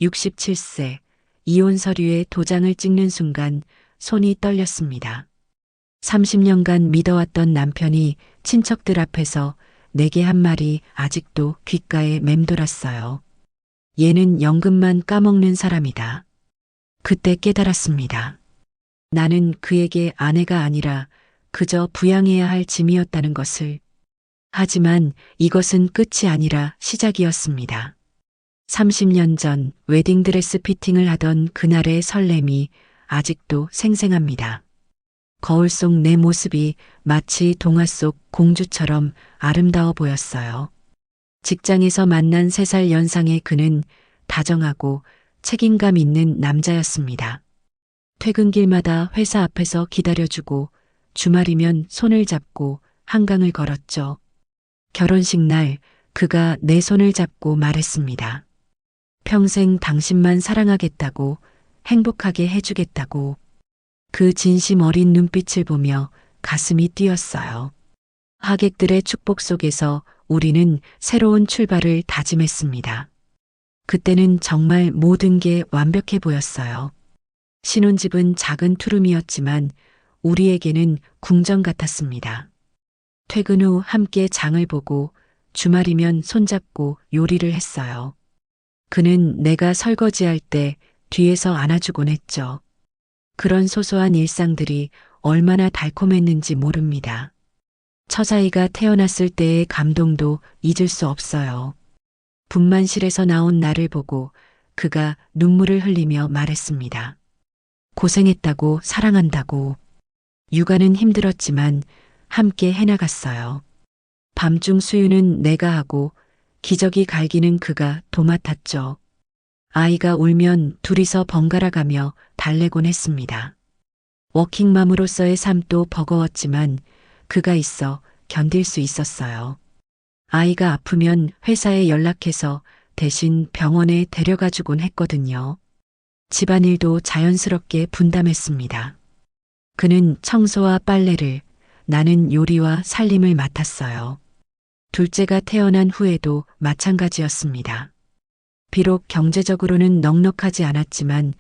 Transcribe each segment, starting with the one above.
67세, 이혼 서류에 도장을 찍는 순간 손이 떨렸습니다. 30년간 믿어왔던 남편이 친척들 앞에서 내게 한 말이 아직도 귓가에 맴돌았어요. 얘는 연금만 까먹는 사람이다. 그때 깨달았습니다. 나는 그에게 아내가 아니라 그저 부양해야 할 짐이었다는 것을. 하지만 이것은 끝이 아니라 시작이었습니다. 30년 전 웨딩드레스 피팅을 하던 그날의 설렘이 아직도 생생합니다. 거울 속 내 모습이 마치 동화 속 공주처럼 아름다워 보였어요. 직장에서 만난 3살 연상의 그는 다정하고 책임감 있는 남자였습니다. 퇴근길마다 회사 앞에서 기다려주고 주말이면 손을 잡고 한강을 걸었죠. 결혼식 날 그가 내 손을 잡고 말했습니다. 평생 당신만 사랑하겠다고, 행복하게 해주겠다고. 그 진심 어린 눈빛을 보며 가슴이 뛰었어요. 하객들의 축복 속에서 우리는 새로운 출발을 다짐했습니다. 그때는 정말 모든 게 완벽해 보였어요. 신혼집은 작은 투룸이었지만 우리에게는 궁전 같았습니다. 퇴근 후 함께 장을 보고 주말이면 손잡고 요리를 했어요. 그는 내가 설거지할 때 뒤에서 안아주곤 했죠. 그런 소소한 일상들이 얼마나 달콤했는지 모릅니다. 처자이가 태어났을 때의 감동도 잊을 수 없어요. 분만실에서 나온 나를 보고 그가 눈물을 흘리며 말했습니다. 고생했다고, 사랑한다고. 육아는 힘들었지만 함께 해나갔어요. 밤중 수유는 내가 하고 기저귀 갈기는 그가 도맡았죠. 아이가 울면 둘이서 번갈아 가며 달래곤 했습니다. 워킹맘으로서의 삶도 버거웠지만 그가 있어 견딜 수 있었어요. 아이가 아프면 회사에 연락해서 대신 병원에 데려가 주곤 했거든요. 집안일도 자연스럽게 분담했습니다. 그는 청소와 빨래를, 나는 요리와 살림을 맡았어요. 둘째가 태어난 후에도 마찬가지였습니다. 비록 경제적으로는 넉넉하지 않았지만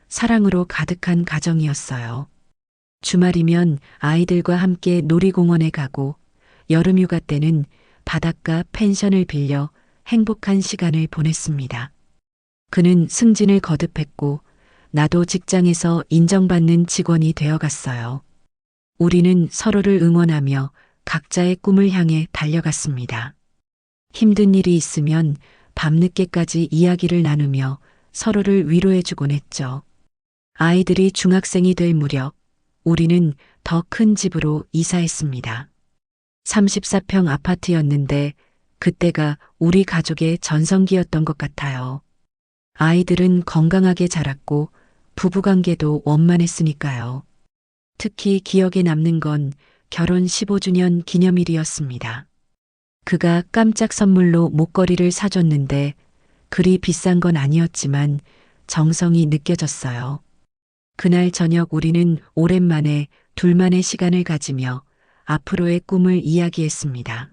사랑으로 가득한 가정이었어요. 주말이면 아이들과 함께 놀이공원에 가고 여름휴가 때는 바닷가 펜션을 빌려 행복한 시간을 보냈습니다. 그는 승진을 거듭했고 나도 직장에서 인정받는 직원이 되어갔어요. 우리는 서로를 응원하며 각자의 꿈을 향해 달려갔습니다. 힘든 일이 있으면 밤늦게까지 이야기를 나누며 서로를 위로해주곤 했죠. 아이들이 중학생이 될 무렵 우리는 더 큰 집으로 이사했습니다. 34평 아파트였는데 그때가 우리 가족의 전성기였던 것 같아요. 아이들은 건강하게 자랐고 부부관계도 원만했으니까요. 특히 기억에 남는 건 결혼 15주년 기념일이었습니다. 그가 깜짝 선물로 목걸이를 사줬는데 그리 비싼 건 아니었지만 정성이 느껴졌어요. 그날 저녁 우리는 오랜만에 둘만의 시간을 가지며 앞으로의 꿈을 이야기했습니다.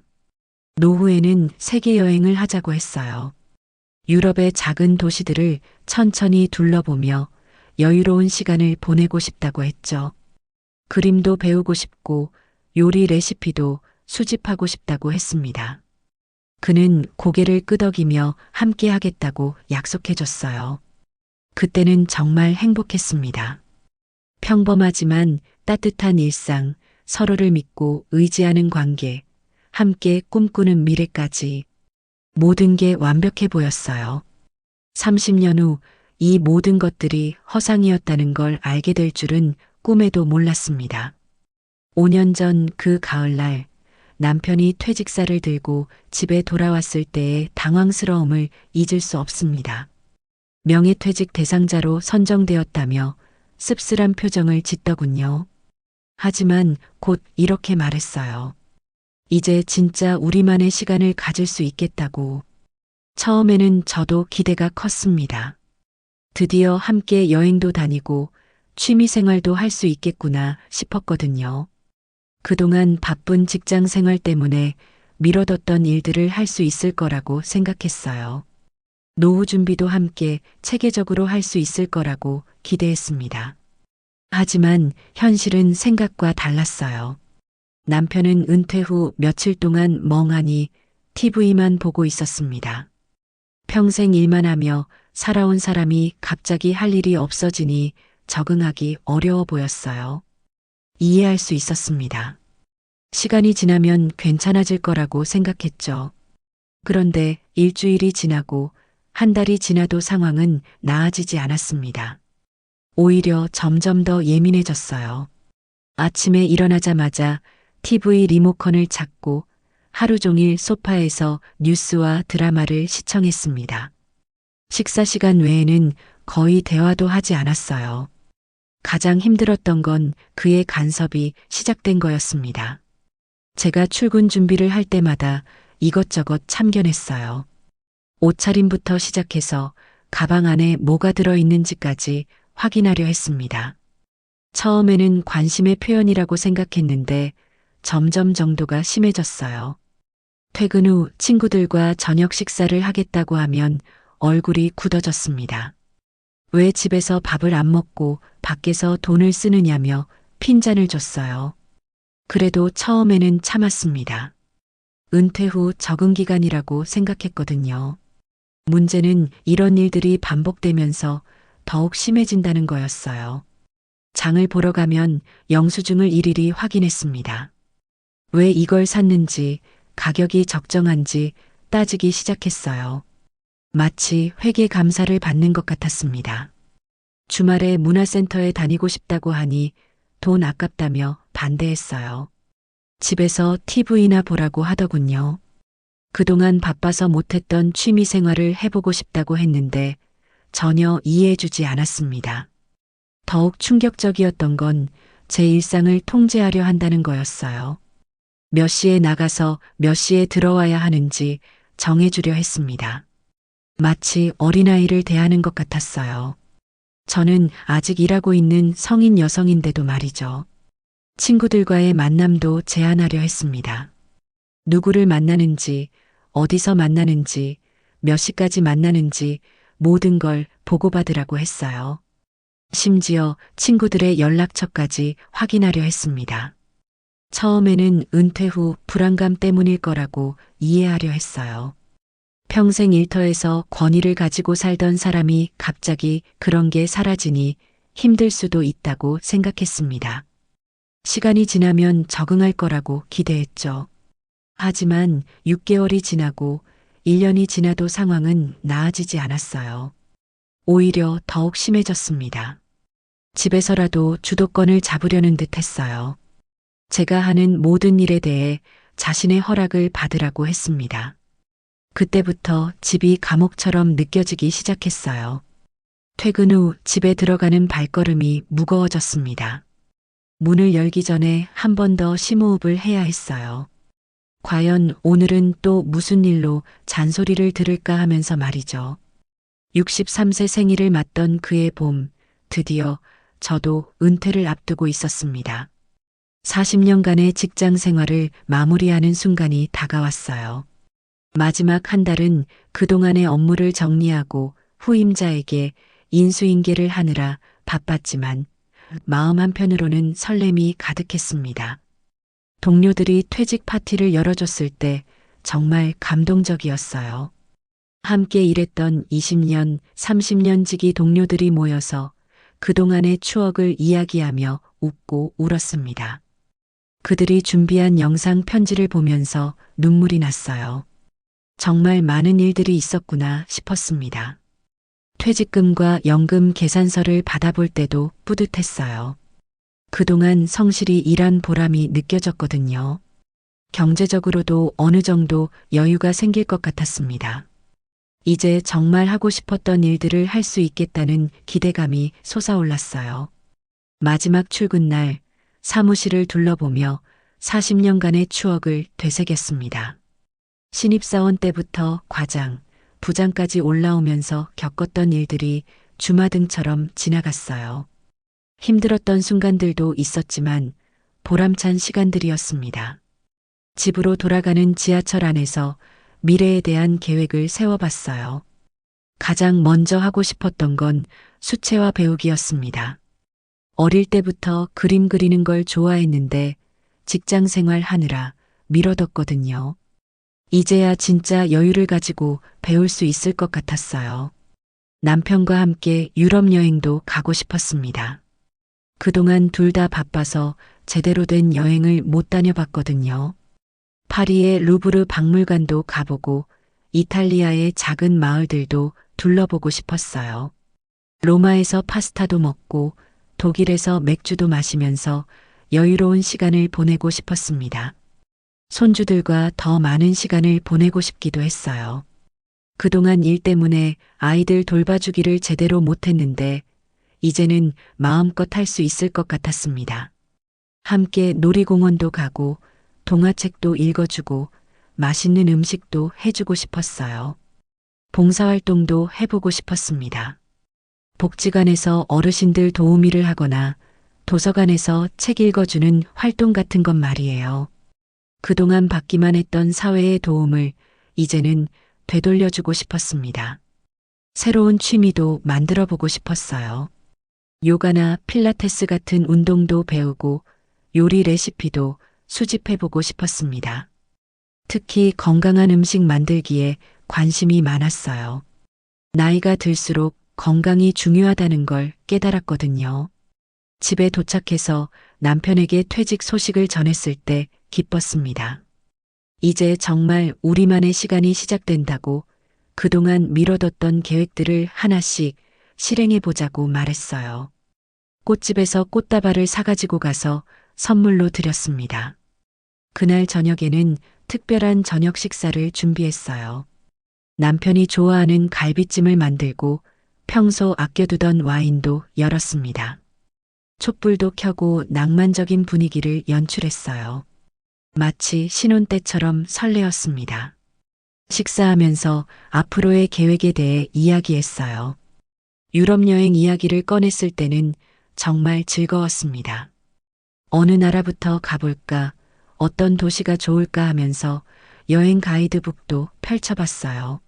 노후에는 세계 여행을 하자고 했어요. 유럽의 작은 도시들을 천천히 둘러보며 여유로운 시간을 보내고 싶다고 했죠. 그림도 배우고 싶고 요리 레시피도 수집하고 싶다고 했습니다. 그는 고개를 끄덕이며 함께 하겠다고 약속해줬어요. 그때는 정말 행복했습니다. 평범하지만 따뜻한 일상, 서로를 믿고 의지하는 관계, 함께 꿈꾸는 미래까지 모든 게 완벽해 보였어요. 30년 후 이 모든 것들이 허상이었다는 걸 알게 될 줄은 꿈에도 몰랐습니다. 5년 전 그 가을날 남편이 퇴직사를 들고 집에 돌아왔을 때의 당황스러움을 잊을 수 없습니다. 명예퇴직 대상자로 선정되었다며 씁쓸한 표정을 짓더군요. 하지만 곧 이렇게 말했어요. 이제 진짜 우리만의 시간을 가질 수 있겠다고. 처음에는 저도 기대가 컸습니다. 드디어 함께 여행도 다니고 취미 생활도 할 수 있겠구나 싶었거든요. 그동안 바쁜 직장 생활 때문에 미뤄뒀던 일들을 할 수 있을 거라고 생각했어요. 노후 준비도 함께 체계적으로 할 수 있을 거라고 기대했습니다. 하지만 현실은 생각과 달랐어요. 남편은 은퇴 후 며칠 동안 멍하니 TV만 보고 있었습니다. 평생 일만 하며 살아온 사람이 갑자기 할 일이 없어지니 적응하기 어려워 보였어요. 이해할 수 있었습니다. 시간이 지나면 괜찮아질 거라고 생각했죠. 그런데 일주일이 지나고 한 달이 지나도 상황은 나아지지 않았습니다. 오히려 점점 더 예민해졌어요. 아침에 일어나자마자 TV 리모컨을 찾고 하루 종일 소파에서 뉴스와 드라마를 시청했습니다. 식사 시간 외에는 거의 대화도 하지 않았어요. 가장 힘들었던 건 그의 간섭이 시작된 거였습니다. 제가 출근 준비를 할 때마다 이것저것 참견했어요. 옷차림부터 시작해서 가방 안에 뭐가 들어있는지까지 확인하려 했습니다. 처음에는 관심의 표현이라고 생각했는데 점점 정도가 심해졌어요. 퇴근 후 친구들과 저녁 식사를 하겠다고 하면 얼굴이 굳어졌습니다. 왜 집에서 밥을 안 먹고 밖에서 돈을 쓰느냐며 핀잔을 줬어요. 그래도 처음에는 참았습니다. 은퇴 후 적응 기간이라고 생각했거든요. 문제는 이런 일들이 반복되면서 더욱 심해진다는 거였어요. 장을 보러 가면 영수증을 일일이 확인했습니다. 왜 이걸 샀는지, 가격이 적정한지 따지기 시작했어요. 마치 회계 감사를 받는 것 같았습니다. 주말에 문화센터에 다니고 싶다고 하니 돈 아깝다며 반대했어요. 집에서 TV나 보라고 하더군요. 그동안 바빠서 못했던 취미 생활을 해보고 싶다고 했는데 전혀 이해해주지 않았습니다. 더욱 충격적이었던 건 제 일상을 통제하려 한다는 거였어요. 몇 시에 나가서 몇 시에 들어와야 하는지 정해주려 했습니다. 마치 어린아이를 대하는 것 같았어요. 저는 아직 일하고 있는 성인 여성인데도 말이죠. 친구들과의 만남도 제한하려 했습니다. 누구를 만나는지, 어디서 만나는지, 몇 시까지 만나는지 모든 걸 보고받으라고 했어요. 심지어 친구들의 연락처까지 확인하려 했습니다. 처음에는 은퇴 후 불안감 때문일 거라고 이해하려 했어요. 평생 일터에서 권위를 가지고 살던 사람이 갑자기 그런 게 사라지니 힘들 수도 있다고 생각했습니다. 시간이 지나면 적응할 거라고 기대했죠. 하지만 6개월이 지나고 1년이 지나도 상황은 나아지지 않았어요. 오히려 더욱 심해졌습니다. 집에서라도 주도권을 잡으려는 듯 했어요. 제가 하는 모든 일에 대해 자신의 허락을 받으라고 했습니다. 그때부터 집이 감옥처럼 느껴지기 시작했어요. 퇴근 후 집에 들어가는 발걸음이 무거워졌습니다. 문을 열기 전에 한 번 더 심호흡을 해야 했어요. 과연 오늘은 또 무슨 일로 잔소리를 들을까 하면서 말이죠. 63세 생일을 맞던 그의 봄, 드디어 저도 은퇴를 앞두고 있었습니다. 40년간의 직장 생활을 마무리하는 순간이 다가왔어요. 마지막 한 달은 그동안의 업무를 정리하고 후임자에게 인수인계를 하느라 바빴지만 마음 한편으로는 설렘이 가득했습니다. 동료들이 퇴직 파티를 열어줬을 때 정말 감동적이었어요. 함께 일했던 20년, 30년 지기 동료들이 모여서 그동안의 추억을 이야기하며 웃고 울었습니다. 그들이 준비한 영상 편지를 보면서 눈물이 났어요. 정말 많은 일들이 있었구나 싶었습니다. 퇴직금과 연금 계산서를 받아볼 때도 뿌듯했어요. 그동안 성실히 일한 보람이 느껴졌거든요. 경제적으로도 어느 정도 여유가 생길 것 같았습니다. 이제 정말 하고 싶었던 일들을 할 수 있겠다는 기대감이 솟아올랐어요. 마지막 출근 날 사무실을 둘러보며 40년간의 추억을 되새겼습니다. 신입사원 때부터 과장, 부장까지 올라오면서 겪었던 일들이 주마등처럼 지나갔어요. 힘들었던 순간들도 있었지만 보람찬 시간들이었습니다. 집으로 돌아가는 지하철 안에서 미래에 대한 계획을 세워봤어요. 가장 먼저 하고 싶었던 건 수채화 배우기였습니다. 어릴 때부터 그림 그리는 걸 좋아했는데 직장 생활 하느라 미뤄뒀거든요. 이제야 진짜 여유를 가지고 배울 수 있을 것 같았어요. 남편과 함께 유럽 여행도 가고 싶었습니다. 그동안 둘 다 바빠서 제대로 된 여행을 못 다녀봤거든요. 파리의 루브르 박물관도 가보고 이탈리아의 작은 마을들도 둘러보고 싶었어요. 로마에서 파스타도 먹고 독일에서 맥주도 마시면서 여유로운 시간을 보내고 싶었습니다. 손주들과 더 많은 시간을 보내고 싶기도 했어요. 그동안 일 때문에 아이들 돌봐주기를 제대로 못했는데 이제는 마음껏 할 수 있을 것 같았습니다. 함께 놀이공원도 가고 동화책도 읽어주고 맛있는 음식도 해주고 싶었어요. 봉사활동도 해보고 싶었습니다. 복지관에서 어르신들 도우미를 하거나 도서관에서 책 읽어주는 활동 같은 것 말이에요. 그동안 받기만 했던 사회의 도움을 이제는 되돌려주고 싶었습니다. 새로운 취미도 만들어 보고 싶었어요. 요가나 필라테스 같은 운동도 배우고 요리 레시피도 수집해 보고 싶었습니다. 특히 건강한 음식 만들기에 관심이 많았어요. 나이가 들수록 건강이 중요하다는 걸 깨달았거든요. 집에 도착해서 남편에게 퇴직 소식을 전했을 때 기뻤습니다. 이제 정말 우리만의 시간이 시작된다고 그동안 미뤄뒀던 계획들을 하나씩 실행해 보자고 말했어요. 꽃집에서 꽃다발을 사가지고 가서 선물로 드렸습니다. 그날 저녁에는 특별한 저녁 식사를 준비했어요. 남편이 좋아하는 갈비찜을 만들고 평소 아껴두던 와인도 열었습니다. 촛불도 켜고 낭만적인 분위기를 연출했어요. 마치 신혼 때처럼 설레었습니다. 식사하면서 앞으로의 계획에 대해 이야기했어요. 유럽 여행 이야기를 꺼냈을 때는 정말 즐거웠습니다. 어느 나라부터 가볼까, 어떤 도시가 좋을까 하면서 여행 가이드북도 펼쳐봤어요.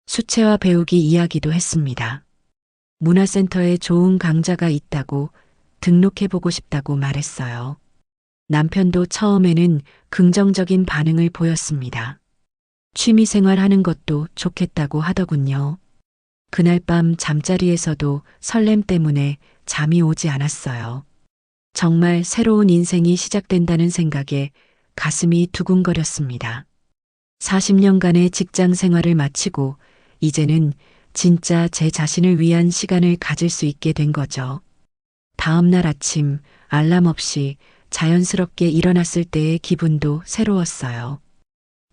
수채화 배우기 이야기도 했습니다. 문화센터에 좋은 강좌가 있다고 등록해보고 싶다고 말했어요. 남편도 처음에는 긍정적인 반응을 보였습니다. 취미생활 하는 것도 좋겠다고 하더군요. 그날 밤 잠자리에서도 설렘 때문에 잠이 오지 않았어요. 정말 새로운 인생이 시작된다는 생각에 가슴이 두근거렸습니다. 40년간의 직장 생활을 마치고 이제는 진짜 제 자신을 위한 시간을 가질 수 있게 된 거죠. 다음 날 아침 알람 없이 자연스럽게 일어났을 때의 기분도 새로웠어요.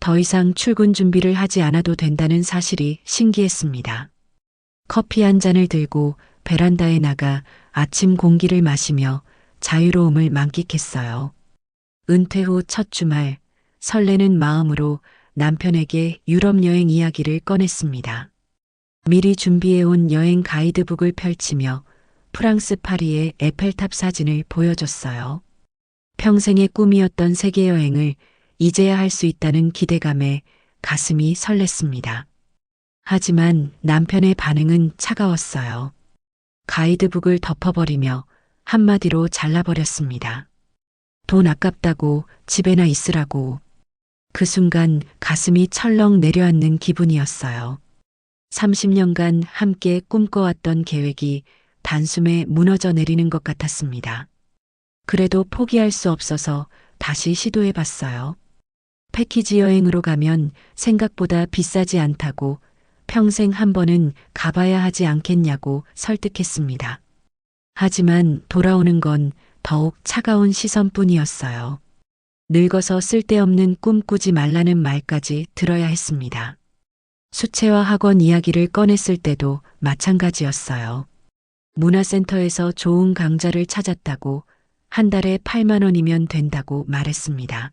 더 이상 출근 준비를 하지 않아도 된다는 사실이 신기했습니다. 커피 한 잔을 들고 베란다에 나가 아침 공기를 마시며 자유로움을 만끽했어요. 은퇴 후 첫 주말, 설레는 마음으로 남편에게 유럽 여행 이야기를 꺼냈습니다. 미리 준비해온 여행 가이드북을 펼치며 프랑스 파리의 에펠탑 사진을 보여줬어요. 평생의 꿈이었던 세계 여행을 이제야 할 수 있다는 기대감에 가슴이 설렜습니다. 하지만 남편의 반응은 차가웠어요. 가이드북을 덮어버리며 한마디로 잘라버렸습니다. 돈 아깝다고 집에나 있으라고. 그 순간 가슴이 철렁 내려앉는 기분이었어요. 30년간 함께 꿈꿔왔던 계획이 단숨에 무너져 내리는 것 같았습니다. 그래도 포기할 수 없어서 다시 시도해 봤어요. 패키지 여행으로 가면 생각보다 비싸지 않다고 평생 한 번은 가봐야 하지 않겠냐고 설득했습니다. 하지만 돌아오는 건 더욱 차가운 시선뿐이었어요. 늙어서 쓸데없는 꿈 꾸지 말라는 말까지 들어야 했습니다. 수채화 학원 이야기를 꺼냈을 때도 마찬가지였어요. 문화센터에서 좋은 강좌를 찾았다고 한 달에 8만 원이면 된다고 말했습니다.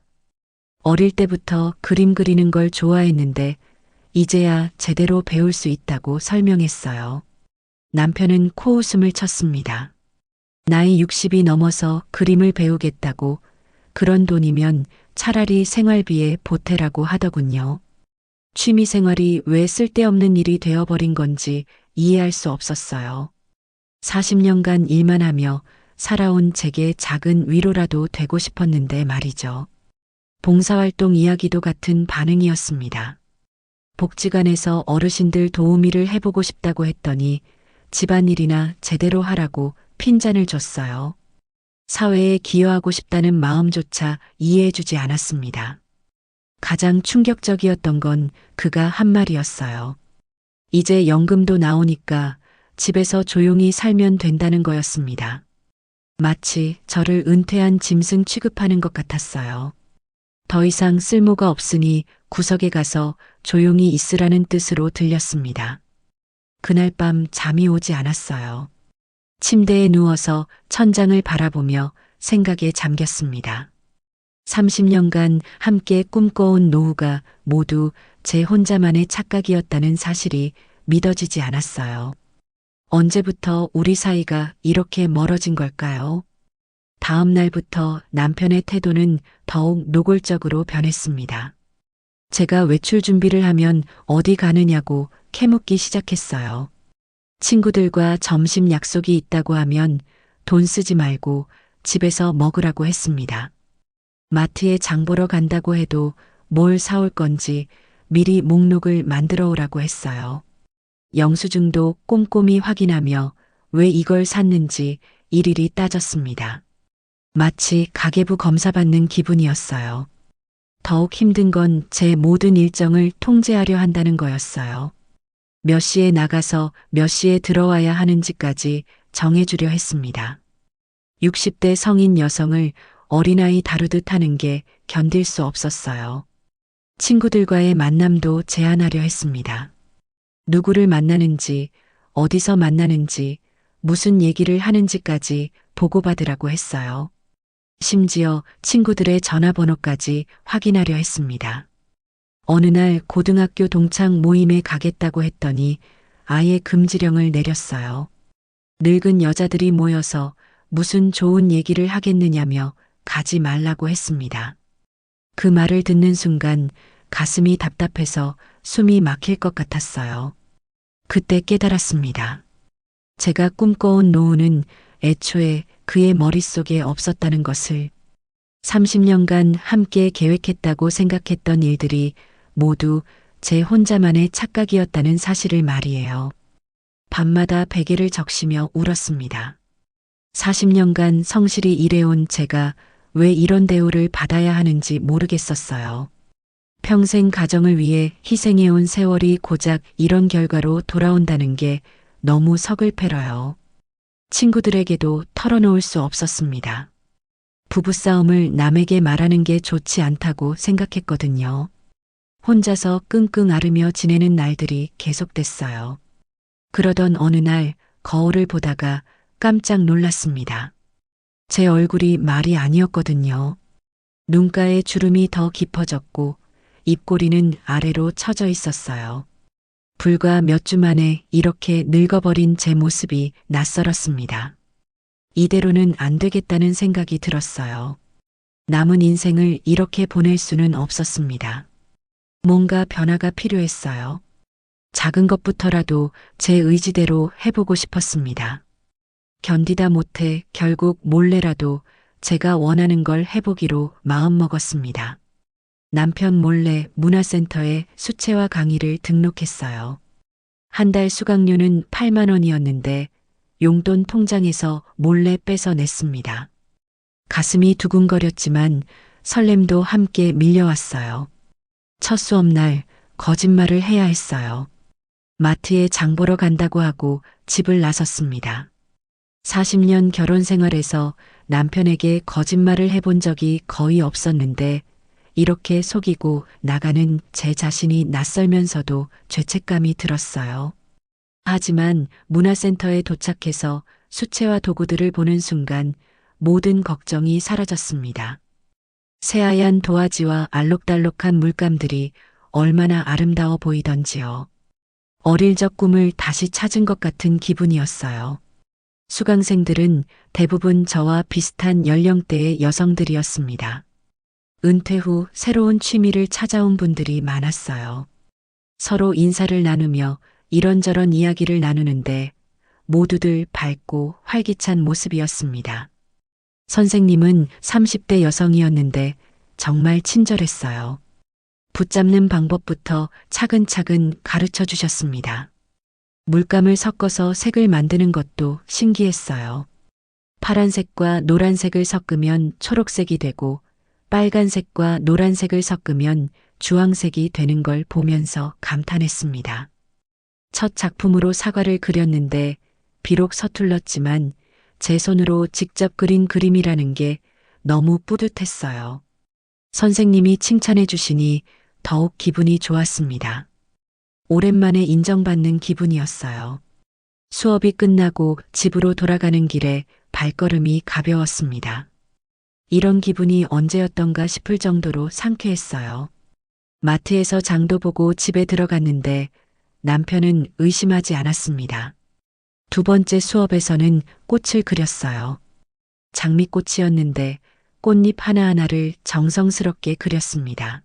어릴 때부터 그림 그리는 걸 좋아했는데 이제야 제대로 배울 수 있다고 설명했어요. 남편은 코웃음을 쳤습니다. 나이 60이 넘어서 그림을 배우겠다고 그런 돈이면 차라리 생활비에 보태라고 하더군요. 취미 생활이 왜 쓸데없는 일이 되어버린 건지 이해할 수 없었어요. 40년간 일만 하며 살아온 제게 작은 위로라도 되고 싶었는데 말이죠. 봉사활동 이야기도 같은 반응이었습니다. 복지관에서 어르신들 도우미를 해보고 싶다고 했더니 집안일이나 제대로 하라고 핀잔을 줬어요. 사회에 기여하고 싶다는 마음조차 이해해주지 않았습니다. 가장 충격적이었던 건 그가 한 말이었어요. 이제 연금도 나오니까 집에서 조용히 살면 된다는 거였습니다. 마치 저를 은퇴한 짐승 취급하는 것 같았어요. 더 이상 쓸모가 없으니 구석에 가서 조용히 있으라는 뜻으로 들렸습니다. 그날 밤 잠이 오지 않았어요. 침대에 누워서 천장을 바라보며 생각에 잠겼습니다. 30년간 함께 꿈꿔온 노후가 모두 제 혼자만의 착각이었다는 사실이 믿어지지 않았어요. 언제부터 우리 사이가 이렇게 멀어진 걸까요? 다음 날부터 남편의 태도는 더욱 노골적으로 변했습니다. 제가 외출 준비를 하면 어디 가느냐고 캐묻기 시작했어요. 친구들과 점심 약속이 있다고 하면 돈 쓰지 말고 집에서 먹으라고 했습니다. 마트에 장 보러 간다고 해도 뭘 사올 건지 미리 목록을 만들어 오라고 했어요. 영수증도 꼼꼼히 확인하며 왜 이걸 샀는지 일일이 따졌습니다. 마치 가계부 검사받는 기분이었어요. 더욱 힘든 건 제 모든 일정을 통제하려 한다는 거였어요. 몇 시에 나가서 몇 시에 들어와야 하는지까지 정해주려 했습니다. 60대 성인 여성을 어린아이 다루듯 하는 게 견딜 수 없었어요. 친구들과의 만남도 제한하려 했습니다. 누구를 만나는지, 어디서 만나는지, 무슨 얘기를 하는지까지 보고받으라고 했어요. 심지어 친구들의 전화번호까지 확인하려 했습니다. 어느 날 고등학교 동창 모임에 가겠다고 했더니 아예 금지령을 내렸어요. 늙은 여자들이 모여서 무슨 좋은 얘기를 하겠느냐며 가지 말라고 했습니다. 그 말을 듣는 순간 가슴이 답답해서 숨이 막힐 것 같았어요. 그때 깨달았습니다. 제가 꿈꿔온 노후는 애초에 그의 머릿속에 없었다는 것을. 30년간 함께 계획했다고 생각했던 일들이 모두 제 혼자만의 착각이었다는 사실을 말이에요. 밤마다 베개를 적시며 울었습니다. 40년간 성실히 일해온 제가 왜 이런 대우를 받아야 하는지 모르겠었어요. 평생 가정을 위해 희생해온 세월이 고작 이런 결과로 돌아온다는 게 너무 서글퍼요. 친구들에게도 털어놓을 수 없었습니다. 부부싸움을 남에게 말하는 게 좋지 않다고 생각했거든요. 혼자서 끙끙 앓으며 지내는 날들이 계속됐어요. 그러던 어느 날 거울을 보다가 깜짝 놀랐습니다. 제 얼굴이 말이 아니었거든요. 눈가에 주름이 더 깊어졌고 입꼬리는 아래로 처져 있었어요. 불과 몇 주 만에 이렇게 늙어버린 제 모습이 낯설었습니다. 이대로는 안 되겠다는 생각이 들었어요. 남은 인생을 이렇게 보낼 수는 없었습니다. 뭔가 변화가 필요했어요. 작은 것부터라도 제 의지대로 해보고 싶었습니다. 견디다 못해 결국 몰래라도 제가 원하는 걸 해보기로 마음먹었습니다. 남편 몰래 문화센터에 수채화 강의를 등록했어요. 한 달 수강료는 8만 원이었는데 용돈 통장에서 몰래 빼서 냈습니다. 가슴이 두근거렸지만 설렘도 함께 밀려왔어요. 첫 수업날 거짓말을 해야 했어요. 마트에 장 보러 간다고 하고 집을 나섰습니다. 40년 결혼 생활에서 남편에게 거짓말을 해본 적이 거의 없었는데 이렇게 속이고 나가는 제 자신이 낯설면서도 죄책감이 들었어요. 하지만 문화센터에 도착해서 수채화 도구들을 보는 순간 모든 걱정이 사라졌습니다. 새하얀 도화지와 알록달록한 물감들이 얼마나 아름다워 보이던지요. 어릴 적 꿈을 다시 찾은 것 같은 기분이었어요. 수강생들은 대부분 저와 비슷한 연령대의 여성들이었습니다. 은퇴 후 새로운 취미를 찾아온 분들이 많았어요. 서로 인사를 나누며 이런저런 이야기를 나누는데 모두들 밝고 활기찬 모습이었습니다. 선생님은 30대 여성이었는데 정말 친절했어요. 붙잡는 방법부터 차근차근 가르쳐 주셨습니다. 물감을 섞어서 색을 만드는 것도 신기했어요. 파란색과 노란색을 섞으면 초록색이 되고 빨간색과 노란색을 섞으면 주황색이 되는 걸 보면서 감탄했습니다. 첫 작품으로 사과를 그렸는데 비록 서툴렀지만 제 손으로 직접 그린 그림이라는 게 너무 뿌듯했어요. 선생님이 칭찬해 주시니 더욱 기분이 좋았습니다. 오랜만에 인정받는 기분이었어요. 수업이 끝나고 집으로 돌아가는 길에 발걸음이 가벼웠습니다. 이런 기분이 언제였던가 싶을 정도로 상쾌했어요. 마트에서 장도 보고 집에 들어갔는데 남편은 의심하지 않았습니다. 두 번째 수업에서는 꽃을 그렸어요. 장미꽃이었는데 꽃잎 하나하나를 정성스럽게 그렸습니다.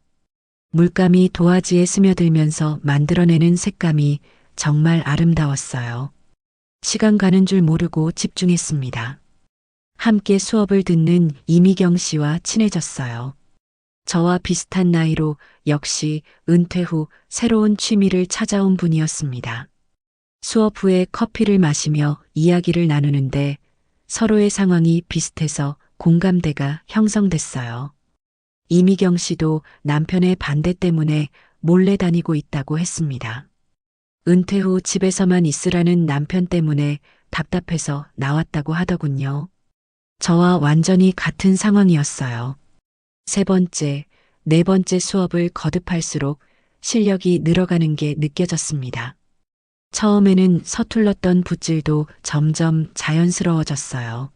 물감이 도화지에 스며들면서 만들어내는 색감이 정말 아름다웠어요. 시간 가는 줄 모르고 집중했습니다. 함께 수업을 듣는 이미경 씨와 친해졌어요. 저와 비슷한 나이로 역시 은퇴 후 새로운 취미를 찾아온 분이었습니다. 수업 후에 커피를 마시며 이야기를 나누는데 서로의 상황이 비슷해서 공감대가 형성됐어요. 이미경 씨도 남편의 반대 때문에 몰래 다니고 있다고 했습니다. 은퇴 후 집에서만 있으라는 남편 때문에 답답해서 나왔다고 하더군요. 저와 완전히 같은 상황이었어요. 세 번째, 네 번째 수업을 거듭할수록 실력이 늘어가는 게 느껴졌습니다. 처음에는 서툴렀던 붓질도 점점 자연스러워졌어요.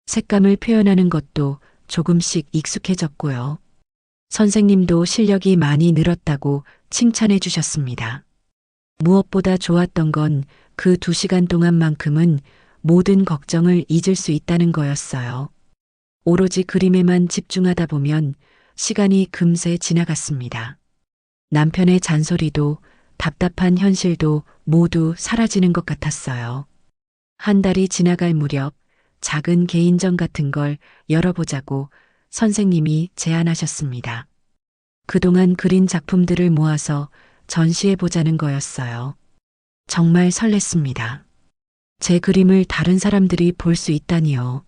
색감을 표현하는 것도 조금씩 익숙해졌고요. 선생님도 실력이 많이 늘었다고 칭찬해 주셨습니다. 무엇보다 좋았던 건 그 2시간 동안만큼은 모든 걱정을 잊을 수 있다는 거였어요. 오로지 그림에만 집중하다 보면 시간이 금세 지나갔습니다. 남편의 잔소리도 답답한 현실도 모두 사라지는 것 같았어요. 한 달이 지나갈 무렵 작은 개인전 같은 걸 열어보자고 선생님이 제안하셨습니다. 그동안 그린 작품들을 모아서 전시해보자는 거였어요. 정말 설렜습니다. 제 그림을 다른 사람들이 볼 수 있다니요.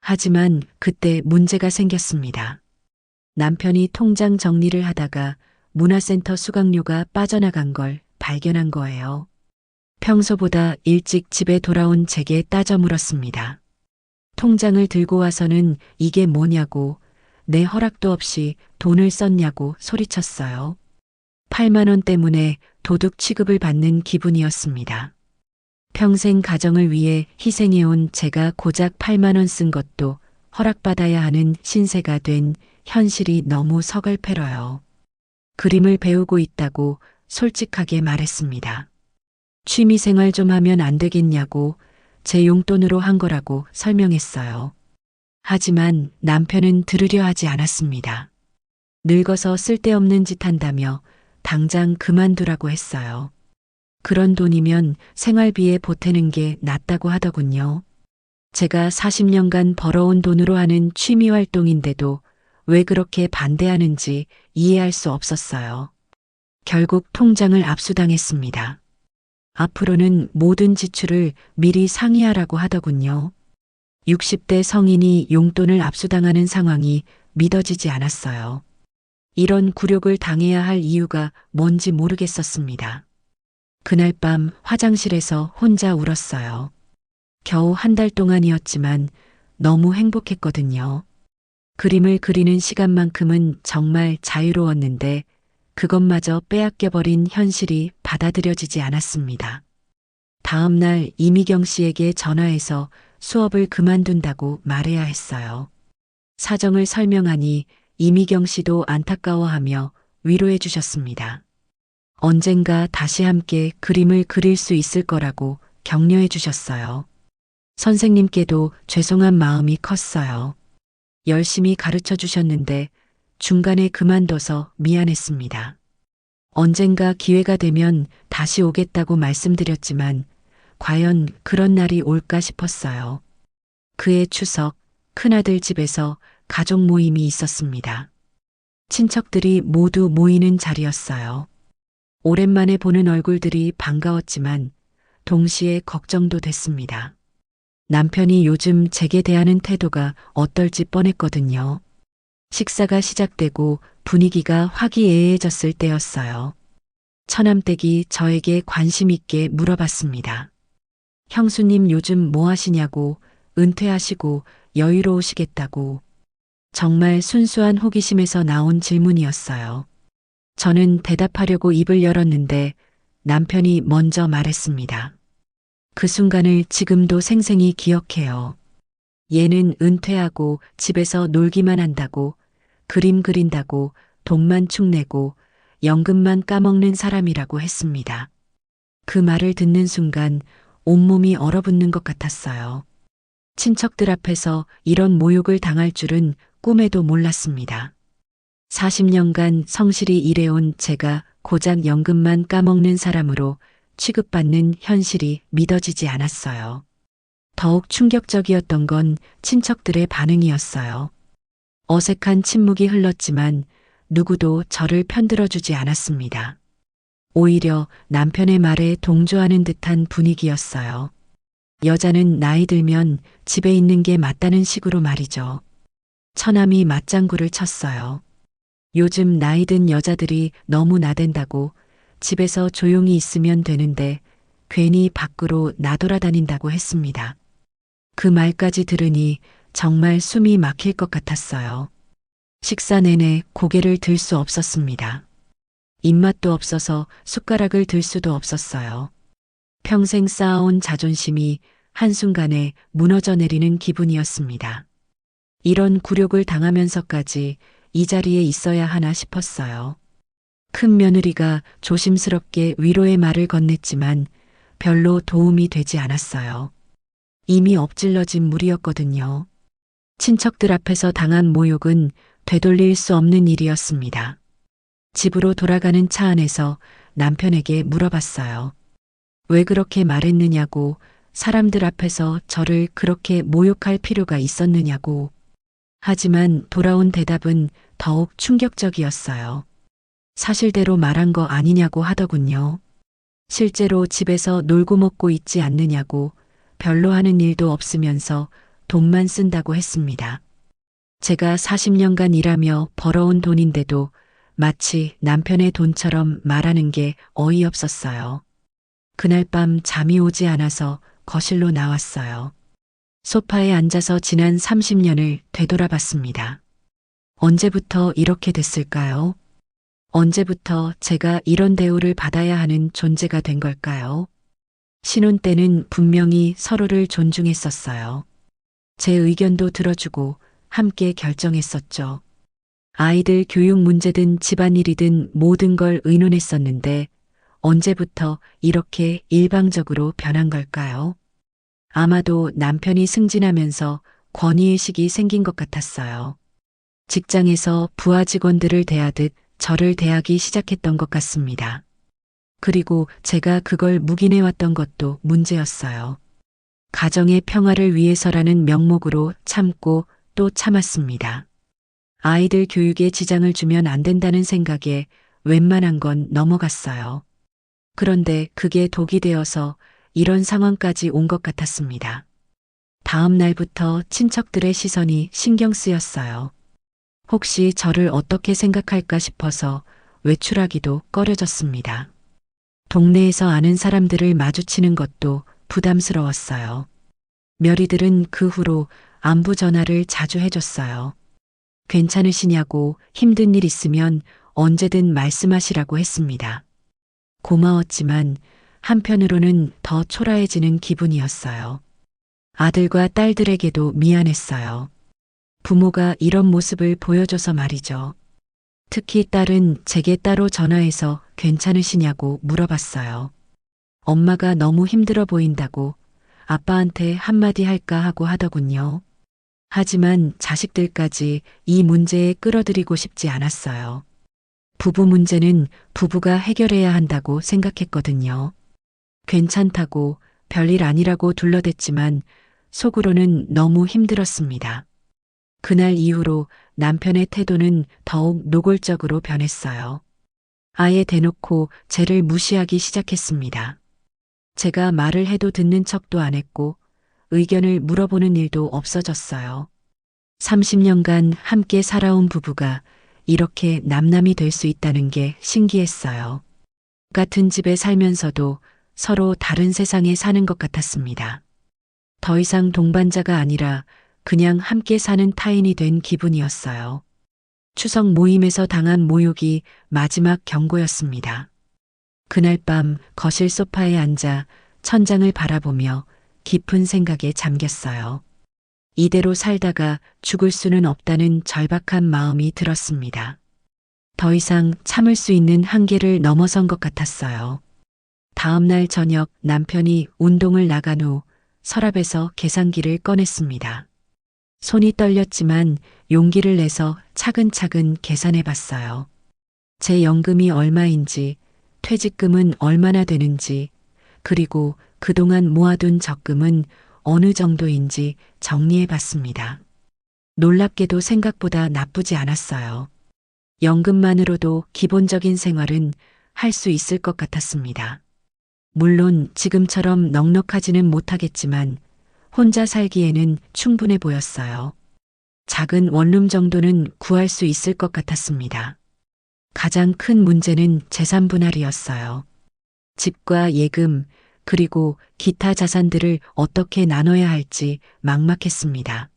하지만 그때 문제가 생겼습니다. 남편이 통장 정리를 하다가 문화센터 수강료가 빠져나간 걸 발견한 거예요. 평소보다 일찍 집에 돌아온 제게 따져 물었습니다. 통장을 들고 와서는 이게 뭐냐고 내 허락도 없이 돈을 썼냐고 소리쳤어요. 8만 원 때문에 도둑 취급을 받는 기분이었습니다. 평생 가정을 위해 희생해온 제가 고작 8만 원 쓴 것도 허락받아야 하는 신세가 된 현실이 너무 서글퍼요. 그림을 배우고 있다고 솔직하게 말했습니다. 취미생활 좀 하면 안 되겠냐고 제 용돈으로 한 거라고 설명했어요. 하지만 남편은 들으려 하지 않았습니다. 늙어서 쓸데없는 짓 한다며 당장 그만두라고 했어요. 그런 돈이면 생활비에 보태는 게 낫다고 하더군요. 제가 40년간 벌어온 돈으로 하는 취미 활동인데도 왜 그렇게 반대하는지 이해할 수 없었어요. 결국 통장을 압수당했습니다. 앞으로는 모든 지출을 미리 상의하라고 하더군요. 60대 성인이 용돈을 압수당하는 상황이 믿어지지 않았어요. 이런 굴욕을 당해야 할 이유가 뭔지 모르겠었습니다. 그날 밤 화장실에서 혼자 울었어요. 겨우 한 달 동안이었지만 너무 행복했거든요. 그림을 그리는 시간만큼은 정말 자유로웠는데 그것마저 빼앗겨버린 현실이 받아들여지지 않았습니다. 다음 날 이미경 씨에게 전화해서 수업을 그만둔다고 말해야 했어요. 사정을 설명하니 이미경 씨도 안타까워하며 위로해 주셨습니다. 언젠가 다시 함께 그림을 그릴 수 있을 거라고 격려해 주셨어요. 선생님께도 죄송한 마음이 컸어요. 열심히 가르쳐 주셨는데 중간에 그만둬서 미안했습니다. 언젠가 기회가 되면 다시 오겠다고 말씀드렸지만 과연 그런 날이 올까 싶었어요. 그해 추석, 큰아들 집에서 가족 모임이 있었습니다. 친척들이 모두 모이는 자리였어요. 오랜만에 보는 얼굴들이 반가웠지만 동시에 걱정도 됐습니다. 남편이 요즘 제게 대하는 태도가 어떨지 뻔했거든요. 식사가 시작되고 분위기가 화기애애해졌을 때였어요. 처남댁이 저에게 관심 있게 물어봤습니다. 형수님 요즘 뭐 하시냐고, 은퇴하시고 여유로우시겠다고. 정말 순수한 호기심에서 나온 질문이었어요. 저는 대답하려고 입을 열었는데 남편이 먼저 말했습니다. 그 순간을 지금도 생생히 기억해요. 얘는 은퇴하고 집에서 놀기만 한다고, 그림 그린다고, 돈만 축내고, 연금만 까먹는 사람이라고 했습니다. 그 말을 듣는 순간 온몸이 얼어붙는 것 같았어요. 친척들 앞에서 이런 모욕을 당할 줄은 꿈에도 몰랐습니다. 40년간 성실히 일해온 제가 고작 연금만 까먹는 사람으로 취급받는 현실이 믿어지지 않았어요. 더욱 충격적이었던 건 친척들의 반응이었어요. 어색한 침묵이 흘렀지만 누구도 저를 편들어주지 않았습니다. 오히려 남편의 말에 동조하는 듯한 분위기였어요. 여자는 나이 들면 집에 있는 게 맞다는 식으로 말이죠. 처남이 맞장구를 쳤어요. 요즘 나이 든 여자들이 너무 나댄다고, 집에서 조용히 있으면 되는데 괜히 밖으로 나돌아다닌다고 했습니다. 그 말까지 들으니 정말 숨이 막힐 것 같았어요. 식사 내내 고개를 들 수 없었습니다. 입맛도 없어서 숟가락을 들 수도 없었어요. 평생 쌓아온 자존심이 한순간에 무너져 내리는 기분이었습니다. 이런 굴욕을 당하면서까지 이 자리에 있어야 하나 싶었어요. 큰 며느리가 조심스럽게 위로의 말을 건넸지만 별로 도움이 되지 않았어요. 이미 엎질러진 물이었거든요. 친척들 앞에서 당한 모욕은 되돌릴 수 없는 일이었습니다. 집으로 돌아가는 차 안에서 남편에게 물어봤어요. 왜 그렇게 말했느냐고, 사람들 앞에서 저를 그렇게 모욕할 필요가 있었느냐고. 하지만 돌아온 대답은 더욱 충격적이었어요. 사실대로 말한 거 아니냐고 하더군요. 실제로 집에서 놀고 먹고 있지 않느냐고, 별로 하는 일도 없으면서 돈만 쓴다고 했습니다. 제가 40년간 일하며 벌어온 돈인데도 마치 남편의 돈처럼 말하는 게 어이없었어요. 그날 밤 잠이 오지 않아서 거실로 나왔어요. 소파에 앉아서 지난 30년을 되돌아봤습니다. 언제부터 이렇게 됐을까요? 언제부터 제가 이런 대우를 받아야 하는 존재가 된 걸까요? 신혼 때는 분명히 서로를 존중했었어요. 제 의견도 들어주고 함께 결정했었죠. 아이들 교육 문제든 집안일이든 모든 걸 의논했었는데 언제부터 이렇게 일방적으로 변한 걸까요? 아마도 남편이 승진하면서 권위의식이 생긴 것 같았어요. 직장에서 부하 직원들을 대하듯 저를 대하기 시작했던 것 같습니다. 그리고 제가 그걸 묵인해왔던 것도 문제였어요. 가정의 평화를 위해서라는 명목으로 참고 또 참았습니다. 아이들 교육에 지장을 주면 안 된다는 생각에 웬만한 건 넘어갔어요. 그런데 그게 독이 되어서 이런 상황까지 온 것 같았습니다. 다음 날부터 친척들의 시선이 신경 쓰였어요. 혹시 저를 어떻게 생각할까 싶어서 외출하기도 꺼려졌습니다. 동네에서 아는 사람들을 마주치는 것도 부담스러웠어요. 며리들은 그 후로 안부 전화를 자주 해줬어요. 괜찮으시냐고, 힘든 일 있으면 언제든 말씀하시라고 했습니다. 고마웠지만 한편으로는 더 초라해지는 기분이었어요. 아들과 딸들에게도 미안했어요. 부모가 이런 모습을 보여줘서 말이죠. 특히 딸은 제게 따로 전화해서 괜찮으시냐고 물어봤어요. 엄마가 너무 힘들어 보인다고 아빠한테 한마디 할까 하고 하더군요. 하지만 자식들까지 이 문제에 끌어들이고 싶지 않았어요. 부부 문제는 부부가 해결해야 한다고 생각했거든요. 괜찮다고 별일 아니라고 둘러댔지만 속으로는 너무 힘들었습니다. 그날 이후로 남편의 태도는 더욱 노골적으로 변했어요. 아예 대놓고 죄를 무시하기 시작했습니다. 제가 말을 해도 듣는 척도 안 했고 의견을 물어보는 일도 없어졌어요. 30년간 함께 살아온 부부가 이렇게 남남이 될 수 있다는 게 신기했어요. 같은 집에 살면서도 서로 다른 세상에 사는 것 같았습니다. 더 이상 동반자가 아니라 그냥 함께 사는 타인이 된 기분이었어요. 추석 모임에서 당한 모욕이 마지막 경고였습니다. 그날 밤 거실 소파에 앉아 천장을 바라보며 깊은 생각에 잠겼어요. 이대로 살다가 죽을 수는 없다는 절박한 마음이 들었습니다. 더 이상 참을 수 있는 한계를 넘어선 것 같았어요. 다음 날 저녁 남편이 운동을 나간 후 서랍에서 계산기를 꺼냈습니다. 손이 떨렸지만 용기를 내서 차근차근 계산해 봤어요. 제 연금이 얼마인지, 퇴직금은 얼마나 되는지, 그리고 그동안 모아둔 적금은 어느 정도인지 정리해 봤습니다. 놀랍게도 생각보다 나쁘지 않았어요. 연금만으로도 기본적인 생활은 할 수 있을 것 같았습니다. 물론 지금처럼 넉넉하지는 못하겠지만 혼자 살기에는 충분해 보였어요. 작은 원룸 정도는 구할 수 있을 것 같았습니다. 가장 큰 문제는 재산 분할이었어요. 집과 예금, 그리고 기타 자산들을 어떻게 나눠야 할지 막막했습니다.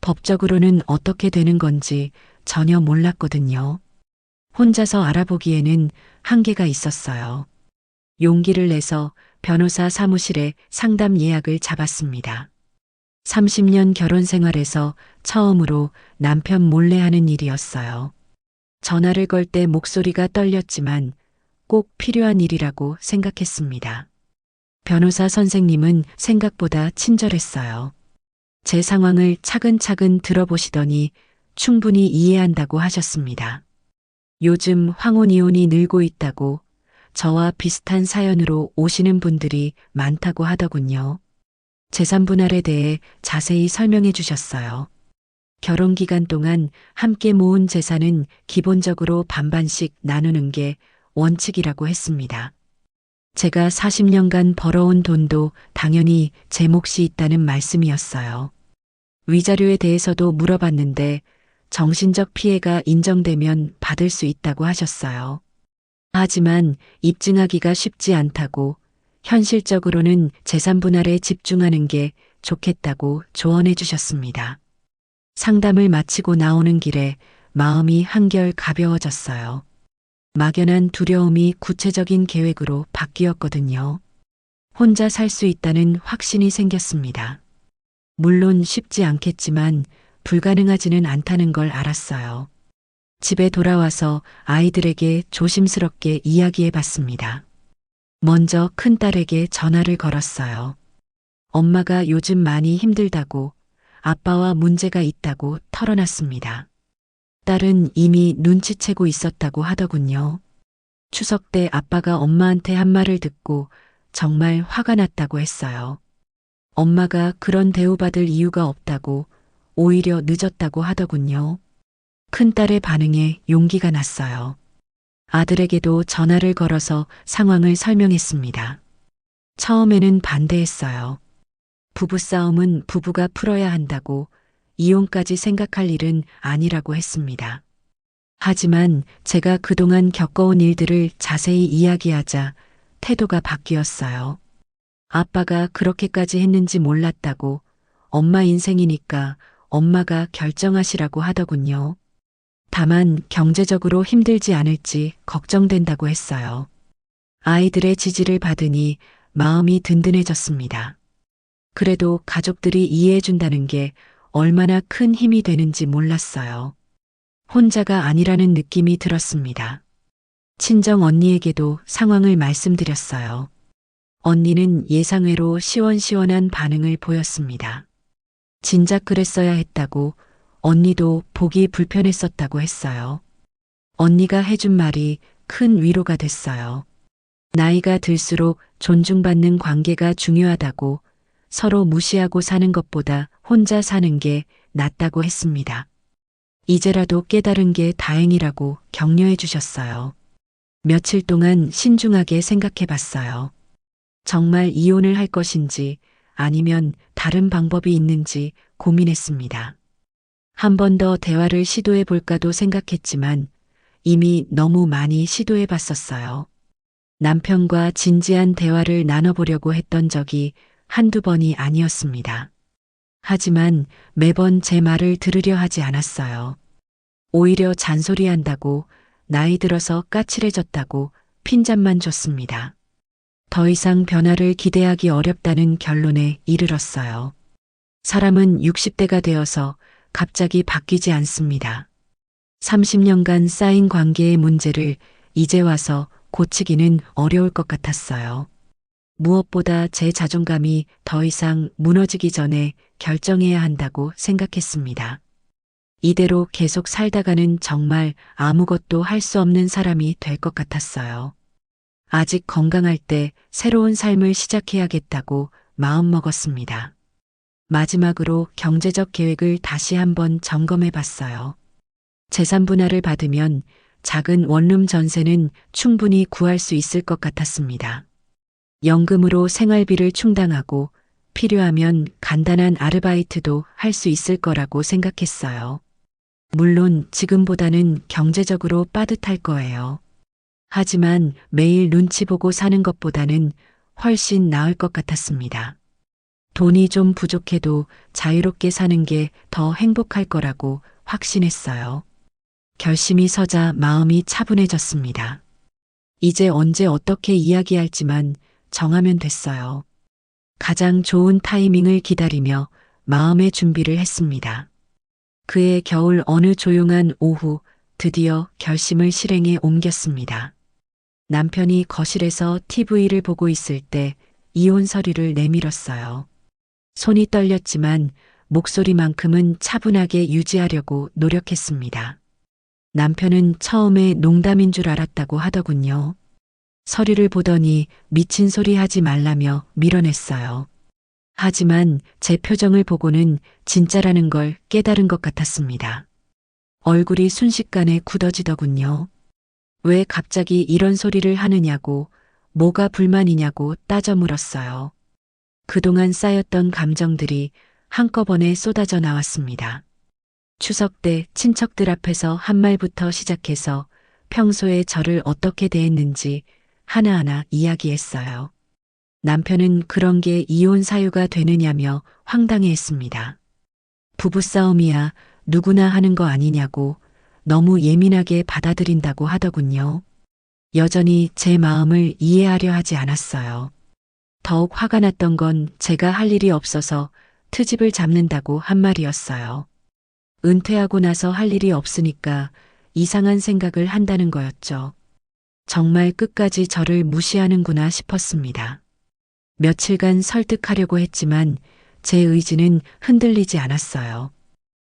법적으로는 어떻게 되는 건지 전혀 몰랐거든요. 혼자서 알아보기에는 한계가 있었어요. 용기를 내서 변호사 사무실에 상담 예약을 잡았습니다. 30년 결혼 생활에서 처음으로 남편 몰래 하는 일이었어요. 전화를 걸 때 목소리가 떨렸지만 꼭 필요한 일이라고 생각했습니다. 변호사 선생님은 생각보다 친절했어요. 제 상황을 차근차근 들어보시더니 충분히 이해한다고 하셨습니다. 요즘 황혼이혼이 늘고 있다고 저와 비슷한 사연으로 오시는 분들이 많다고 하더군요. 재산 분할에 대해 자세히 설명해 주셨어요. 결혼 기간 동안 함께 모은 재산은 기본적으로 반반씩 나누는 게 원칙이라고 했습니다. 제가 40년간 벌어온 돈도 당연히 제 몫이 있다는 말씀이었어요. 위자료에 대해서도 물어봤는데 정신적 피해가 인정되면 받을 수 있다고 하셨어요. 하지만 입증하기가 쉽지 않다고 현실적으로는 재산 분할에 집중하는 게 좋겠다고 조언해 주셨습니다. 상담을 마치고 나오는 길에 마음이 한결 가벼워졌어요. 막연한 두려움이 구체적인 계획으로 바뀌었거든요. 혼자 살 수 있다는 확신이 생겼습니다. 물론 쉽지 않겠지만 불가능하지는 않다는 걸 알았어요. 집에 돌아와서 아이들에게 조심스럽게 이야기해 봤습니다. 먼저 큰딸에게 전화를 걸었어요. 엄마가 요즘 많이 힘들다고 아빠와 문제가 있다고 털어놨습니다. 딸은 이미 눈치채고 있었다고 하더군요. 추석 때 아빠가 엄마한테 한 말을 듣고 정말 화가 났다고 했어요. 엄마가 그런 대우받을 이유가 없다고 오히려 늦었다고 하더군요. 큰딸의 반응에 용기가 났어요. 아들에게도 전화를 걸어서 상황을 설명했습니다. 처음에는 반대했어요. 부부싸움은 부부가 풀어야 한다고 이혼까지 생각할 일은 아니라고 했습니다. 하지만 제가 그동안 겪어온 일들을 자세히 이야기하자 태도가 바뀌었어요. 아빠가 그렇게까지 했는지 몰랐다고 엄마 인생이니까 엄마가 결정하시라고 하더군요. 다만 경제적으로 힘들지 않을지 걱정된다고 했어요. 아이들의 지지를 받으니 마음이 든든해졌습니다. 그래도 가족들이 이해해준다는 게 얼마나 큰 힘이 되는지 몰랐어요. 혼자가 아니라는 느낌이 들었습니다. 친정 언니에게도 상황을 말씀드렸어요. 언니는 예상외로 시원시원한 반응을 보였습니다. 진작 그랬어야 했다고 언니도 보기 불편했었다고 했어요. 언니가 해준 말이 큰 위로가 됐어요. 나이가 들수록 존중받는 관계가 중요하다고, 서로 무시하고 사는 것보다 혼자 사는 게 낫다고 했습니다. 이제라도 깨달은 게 다행이라고 격려해 주셨어요. 며칠 동안 신중하게 생각해 봤어요. 정말 이혼을 할 것인지 아니면 다른 방법이 있는지 고민했습니다. 한 번 더 대화를 시도해 볼까도 생각했지만 이미 너무 많이 시도해 봤었어요. 남편과 진지한 대화를 나눠보려고 했던 적이 한두 번이 아니었습니다. 하지만 매번 제 말을 들으려 하지 않았어요. 오히려 잔소리한다고, 나이 들어서 까칠해졌다고 핀잔만 줬습니다. 더 이상 변화를 기대하기 어렵다는 결론에 이르렀어요. 사람은 60대가 되어서 갑자기 바뀌지 않습니다. 30년간 쌓인 관계의 문제를 이제 와서 고치기는 어려울 것 같았어요. 무엇보다 제 자존감이 더 이상 무너지기 전에 결정해야 한다고 생각했습니다. 이대로 계속 살다가는 정말 아무것도 할 수 없는 사람이 될 것 같았어요. 아직 건강할 때 새로운 삶을 시작해야겠다고 마음먹었습니다. 마지막으로 경제적 계획을 다시 한번 점검해 봤어요. 재산 분할을 받으면 작은 원룸 전세는 충분히 구할 수 있을 것 같았습니다. 연금으로 생활비를 충당하고 필요하면 간단한 아르바이트도 할 수 있을 거라고 생각했어요. 물론 지금보다는 경제적으로 빠듯할 거예요. 하지만 매일 눈치 보고 사는 것보다는 훨씬 나을 것 같았습니다. 돈이 좀 부족해도 자유롭게 사는 게 더 행복할 거라고 확신했어요. 결심이 서자 마음이 차분해졌습니다. 이제 언제 어떻게 이야기할지만 정하면 됐어요. 가장 좋은 타이밍을 기다리며 마음의 준비를 했습니다. 그해 겨울 어느 조용한 오후 드디어 결심을 실행에 옮겼습니다. 남편이 거실에서 TV를 보고 있을 때 이혼 서류를 내밀었어요. 손이 떨렸지만 목소리만큼은 차분하게 유지하려고 노력했습니다. 남편은 처음에 농담인 줄 알았다고 하더군요. 서류를 보더니 미친 소리 하지 말라며 밀어냈어요. 하지만 제 표정을 보고는 진짜라는 걸 깨달은 것 같았습니다. 얼굴이 순식간에 굳어지더군요. 왜 갑자기 이런 소리를 하느냐고, 뭐가 불만이냐고 따져 물었어요. 그동안 쌓였던 감정들이 한꺼번에 쏟아져 나왔습니다. 추석 때 친척들 앞에서 한 말부터 시작해서 평소에 저를 어떻게 대했는지 하나하나 이야기했어요. 남편은 그런 게 이혼 사유가 되느냐며 황당해했습니다. 부부싸움이야 누구나 하는 거 아니냐고, 너무 예민하게 받아들인다고 하더군요. 여전히 제 마음을 이해하려 하지 않았어요. 더욱 화가 났던 건 제가 할 일이 없어서 트집을 잡는다고 한 말이었어요. 은퇴하고 나서 할 일이 없으니까 이상한 생각을 한다는 거였죠. 정말 끝까지 저를 무시하는구나 싶었습니다. 며칠간 설득하려고 했지만 제 의지는 흔들리지 않았어요.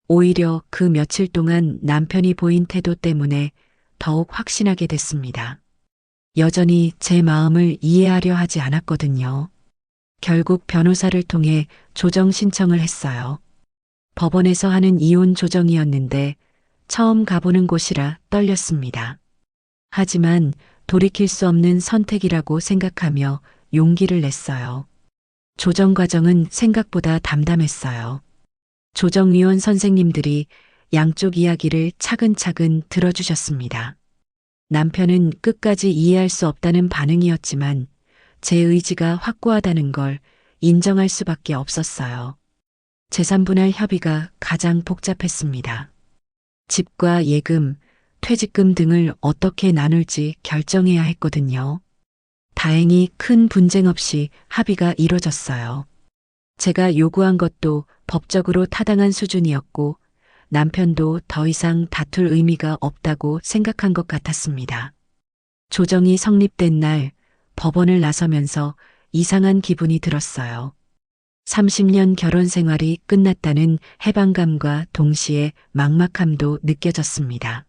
오히려 그 며칠 동안 남편이 보인 태도 때문에 더욱 확신하게 됐습니다. 여전히 제 마음을 이해하려 하지 않았거든요. 결국 변호사를 통해 조정 신청을 했어요. 법원에서 하는 이혼 조정이었는데 처음 가보는 곳이라 떨렸습니다. 하지만 돌이킬 수 없는 선택이라고 생각하며 용기를 냈어요. 조정 과정은 생각보다 담담했어요. 조정위원 선생님들이 양쪽 이야기를 차근차근 들어주셨습니다. 남편은 끝까지 이해할 수 없다는 반응이었지만 제 의지가 확고하다는 걸 인정할 수밖에 없었어요. 재산분할 협의가 가장 복잡했습니다. 집과 예금, 퇴직금 등을 어떻게 나눌지 결정해야 했거든요. 다행히 큰 분쟁 없이 합의가 이뤄졌어요. 제가 요구한 것도 법적으로 타당한 수준이었고 남편도 더 이상 다툴 의미가 없다고 생각한 것 같았습니다. 조정이 성립된 날 법원을 나서면서 이상한 기분이 들었어요. 30년 결혼 생활이 끝났다는 해방감과 동시에 막막함도 느껴졌습니다.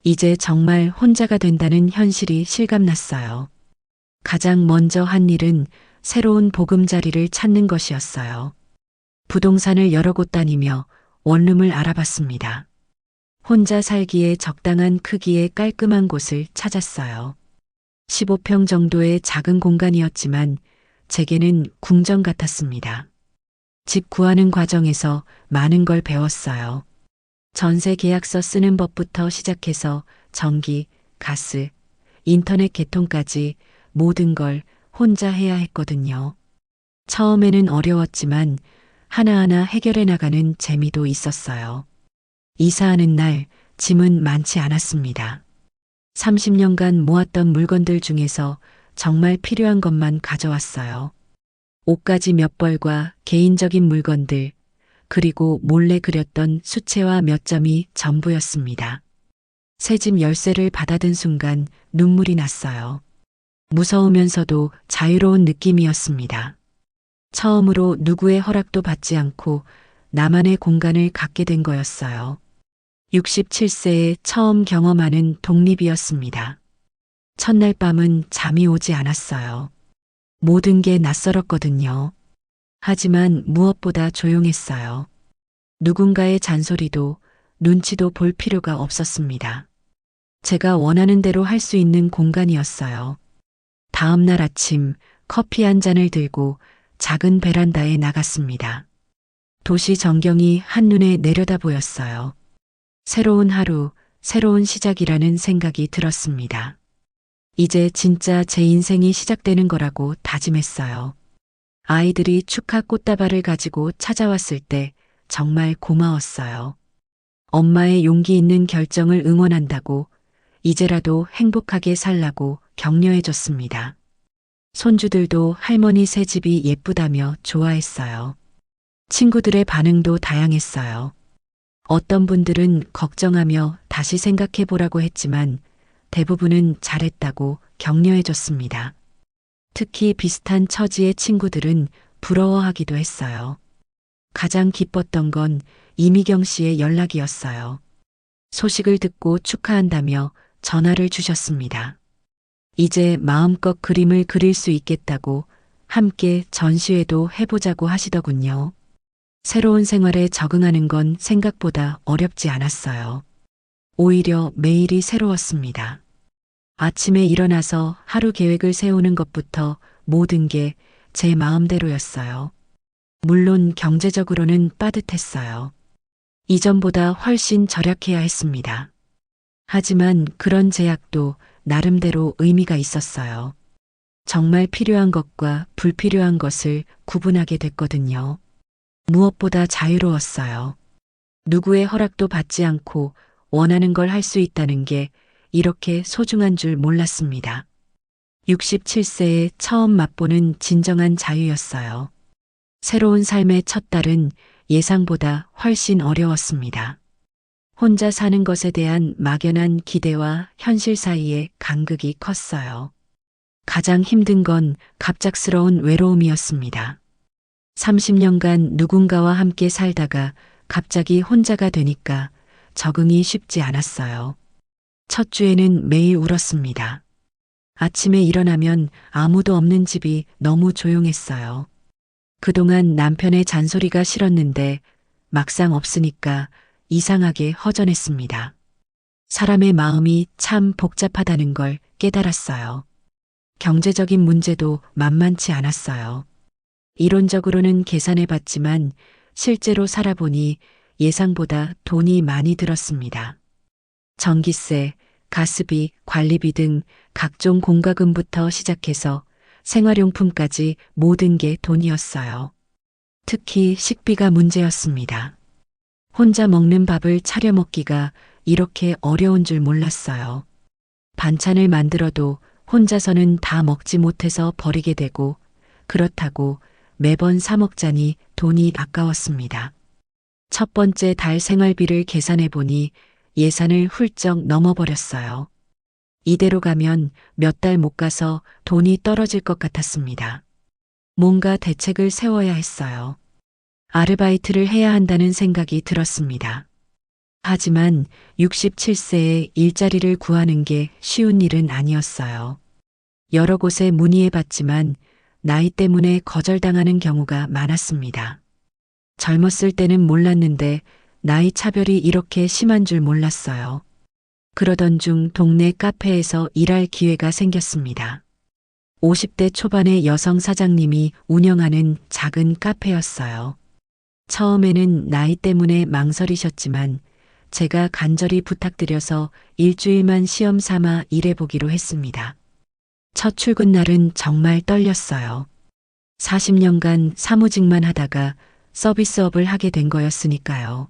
이제 정말 혼자가 된다는 현실이 실감났어요. 가장 먼저 한 일은 새로운 보금자리를 찾는 것이었어요. 부동산을 여러 곳 다니며 원룸을 알아봤습니다. 혼자 살기에 적당한 크기의 깔끔한 곳을 찾았어요. 15평 정도의 작은 공간이었지만 제게는 궁전 같았습니다. 집 구하는 과정에서 많은 걸 배웠어요. 전세 계약서 쓰는 법부터 시작해서 전기, 가스, 인터넷 개통까지 모든 걸 혼자 해야 했거든요. 처음에는 어려웠지만 하나하나 해결해 나가는 재미도 있었어요. 이사하는 날 짐은 많지 않았습니다. 30년간 모았던 물건들 중에서 정말 필요한 것만 가져왔어요. 옷가지 몇 벌과 개인적인 물건들, 그리고 몰래 그렸던 수채화 몇 점이 전부였습니다. 새집 열쇠를 받아든 순간 눈물이 났어요. 무서우면서도 자유로운 느낌이었습니다. 처음으로 누구의 허락도 받지 않고 나만의 공간을 갖게 된 거였어요. 67세에 처음 경험하는 독립이었습니다. 첫날 밤은 잠이 오지 않았어요. 모든 게 낯설었거든요. 하지만 무엇보다 조용했어요. 누군가의 잔소리도 눈치도 볼 필요가 없었습니다. 제가 원하는 대로 할 수 있는 공간이었어요. 다음 날 아침 커피 한 잔을 들고 작은 베란다에 나갔습니다. 도시 전경이 한눈에 내려다 보였어요. 새로운 하루, 새로운 시작이라는 생각이 들었습니다. 이제 진짜 제 인생이 시작되는 거라고 다짐했어요. 아이들이 축하 꽃다발을 가지고 찾아왔을 때 정말 고마웠어요. 엄마의 용기 있는 결정을 응원한다고 이제라도 행복하게 살라고 격려해줬습니다. 손주들도 할머니 새 집이 예쁘다며 좋아했어요. 친구들의 반응도 다양했어요. 어떤 분들은 걱정하며 다시 생각해보라고 했지만 대부분은 잘했다고 격려해줬습니다. 특히 비슷한 처지의 친구들은 부러워하기도 했어요. 가장 기뻤던 건 이미경 씨의 연락이었어요. 소식을 듣고 축하한다며 전화를 주셨습니다. 이제 마음껏 그림을 그릴 수 있겠다고 함께 전시회도 해보자고 하시더군요. 새로운 생활에 적응하는 건 생각보다 어렵지 않았어요. 오히려 매일이 새로웠습니다. 아침에 일어나서 하루 계획을 세우는 것부터 모든 게 제 마음대로였어요. 물론 경제적으로는 빠듯했어요. 이전보다 훨씬 절약해야 했습니다. 하지만 그런 제약도 나름대로 의미가 있었어요. 정말 필요한 것과 불필요한 것을 구분하게 됐거든요. 무엇보다 자유로웠어요. 누구의 허락도 받지 않고 원하는 걸 할 수 있다는 게 이렇게 소중한 줄 몰랐습니다. 67세에 처음 맛보는 진정한 자유였어요. 새로운 삶의 첫 달은 예상보다 훨씬 어려웠습니다. 혼자 사는 것에 대한 막연한 기대와 현실 사이의 간극이 컸어요. 가장 힘든 건 갑작스러운 외로움이었습니다. 30년간 누군가와 함께 살다가 갑자기 혼자가 되니까 적응이 쉽지 않았어요. 첫 주에는 매일 울었습니다. 아침에 일어나면 아무도 없는 집이 너무 조용했어요. 그동안 남편의 잔소리가 싫었는데 막상 없으니까 이상하게 허전했습니다. 사람의 마음이 참 복잡하다는 걸 깨달았어요. 경제적인 문제도 만만치 않았어요. 이론적으로는 계산해 봤지만 실제로 살아보니 예상보다 돈이 많이 들었습니다. 전기세, 가스비, 관리비 등 각종 공과금부터 시작해서 생활용품까지 모든 게 돈이었어요. 특히 식비가 문제였습니다. 혼자 먹는 밥을 차려 먹기가 이렇게 어려운 줄 몰랐어요. 반찬을 만들어도 혼자서는 다 먹지 못해서 버리게 되고 그렇다고 매번 사 먹자니 돈이 아까웠습니다. 첫 번째 달 생활비를 계산해 보니 예산을 훌쩍 넘어버렸어요. 이대로 가면 몇 달 못 가서 돈이 떨어질 것 같았습니다. 뭔가 대책을 세워야 했어요. 아르바이트를 해야 한다는 생각이 들었습니다. 하지만 67세에 일자리를 구하는 게 쉬운 일은 아니었어요. 여러 곳에 문의해 봤지만 나이 때문에 거절당하는 경우가 많았습니다. 젊었을 때는 몰랐는데 나이 차별이 이렇게 심한 줄 몰랐어요. 그러던 중 동네 카페에서 일할 기회가 생겼습니다. 50대 초반의 여성 사장님이 운영하는 작은 카페였어요. 처음에는 나이 때문에 망설이셨지만 제가 간절히 부탁드려서 일주일만 시험 삼아 일해보기로 했습니다. 첫 출근 날은 정말 떨렸어요. 40년간 사무직만 하다가 서비스업을 하게 된 거였으니까요.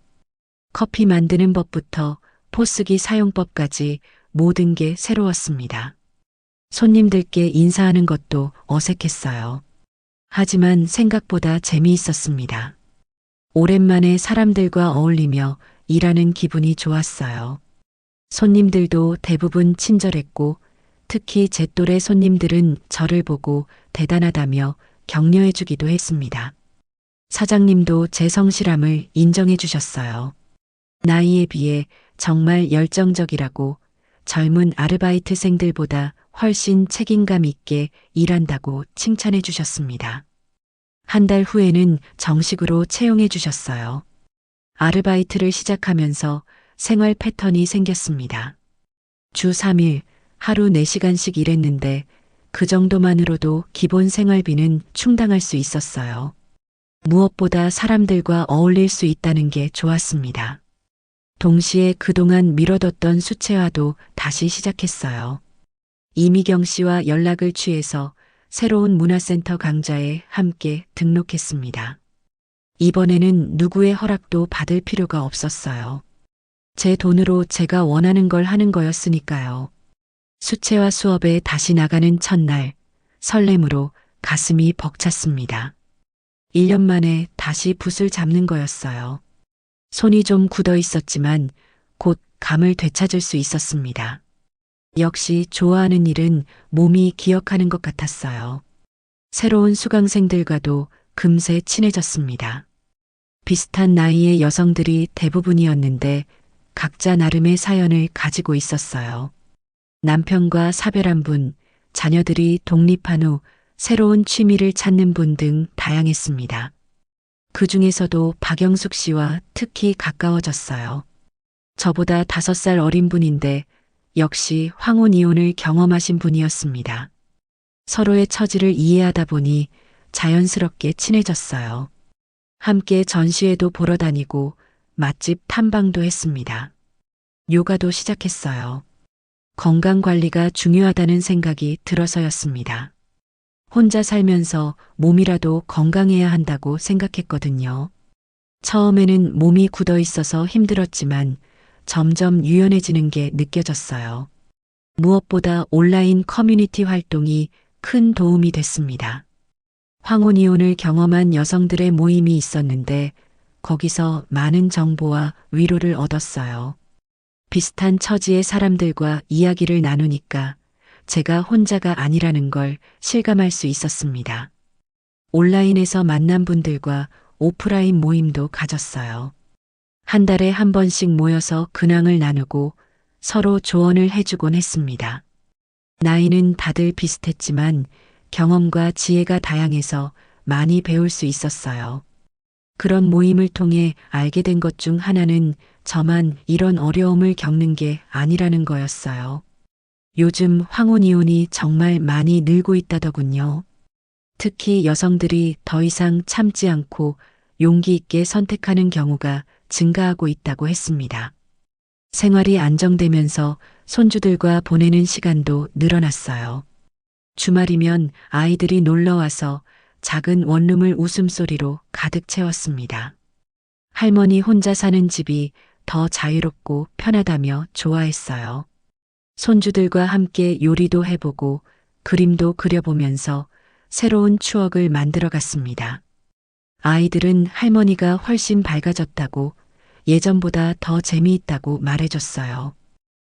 커피 만드는 법부터 포스기 사용법까지 모든 게 새로웠습니다. 손님들께 인사하는 것도 어색했어요. 하지만 생각보다 재미있었습니다. 오랜만에 사람들과 어울리며 일하는 기분이 좋았어요. 손님들도 대부분 친절했고 특히 제 또래 손님들은 저를 보고 대단하다며 격려해 주기도 했습니다. 사장님도 제 성실함을 인정해 주셨어요. 나이에 비해 정말 열정적이라고 젊은 아르바이트생들보다 훨씬 책임감 있게 일한다고 칭찬해 주셨습니다. 한 달 후에는 정식으로 채용해 주셨어요. 아르바이트를 시작하면서 생활 패턴이 생겼습니다. 주 3일 하루 4시간씩 일했는데 그 정도만으로도 기본 생활비는 충당할 수 있었어요. 무엇보다 사람들과 어울릴 수 있다는 게 좋았습니다. 동시에 그동안 미뤄뒀던 수채화도 다시 시작했어요. 이미경 씨와 연락을 취해서 새로운 문화센터 강좌에 함께 등록했습니다. 이번에는 누구의 허락도 받을 필요가 없었어요. 제 돈으로 제가 원하는 걸 하는 거였으니까요. 수채화 수업에 다시 나가는 첫날, 설렘으로 가슴이 벅찼습니다. 1년 만에 다시 붓을 잡는 거였어요. 손이 좀 굳어 있었지만 곧 감을 되찾을 수 있었습니다. 역시 좋아하는 일은 몸이 기억하는 것 같았어요. 새로운 수강생들과도 금세 친해졌습니다. 비슷한 나이의 여성들이 대부분이었는데 각자 나름의 사연을 가지고 있었어요. 남편과 사별한 분, 자녀들이 독립한 후 새로운 취미를 찾는 분 등 다양했습니다. 그 중에서도 박영숙 씨와 특히 가까워졌어요. 저보다 5살 어린 분인데 역시 황혼 이혼을 경험하신 분이었습니다. 서로의 처지를 이해하다 보니 자연스럽게 친해졌어요. 함께 전시회도 보러 다니고 맛집 탐방도 했습니다. 요가도 시작했어요. 건강 관리가 중요하다는 생각이 들어서였습니다. 혼자 살면서 몸이라도 건강해야 한다고 생각했거든요. 처음에는 몸이 굳어 있어서 힘들었지만 점점 유연해지는 게 느껴졌어요. 무엇보다 온라인 커뮤니티 활동이 큰 도움이 됐습니다. 황혼이혼을 경험한 여성들의 모임이 있었는데 거기서 많은 정보와 위로를 얻었어요. 비슷한 처지의 사람들과 이야기를 나누니까 제가 혼자가 아니라는 걸 실감할 수 있었습니다. 온라인에서 만난 분들과 오프라인 모임도 가졌어요. 한 달에 한 번씩 모여서 근황을 나누고 서로 조언을 해주곤 했습니다. 나이는 다들 비슷했지만 경험과 지혜가 다양해서 많이 배울 수 있었어요. 그런 모임을 통해 알게 된 것 중 하나는 저만 이런 어려움을 겪는 게 아니라는 거였어요. 요즘 황혼이혼이 정말 많이 늘고 있다더군요. 특히 여성들이 더 이상 참지 않고 용기 있게 선택하는 경우가 증가하고 있다고 했습니다. 생활이 안정되면서 손주들과 보내는 시간도 늘어났어요. 주말이면 아이들이 놀러와서 작은 원룸을 웃음소리로 가득 채웠습니다. 할머니 혼자 사는 집이 더 자유롭고 편하다며 좋아했어요. 손주들과 함께 요리도 해보고 그림도 그려보면서 새로운 추억을 만들어 갔습니다. 아이들은 할머니가 훨씬 밝아졌다고 예전보다 더 재미있다고 말해줬어요.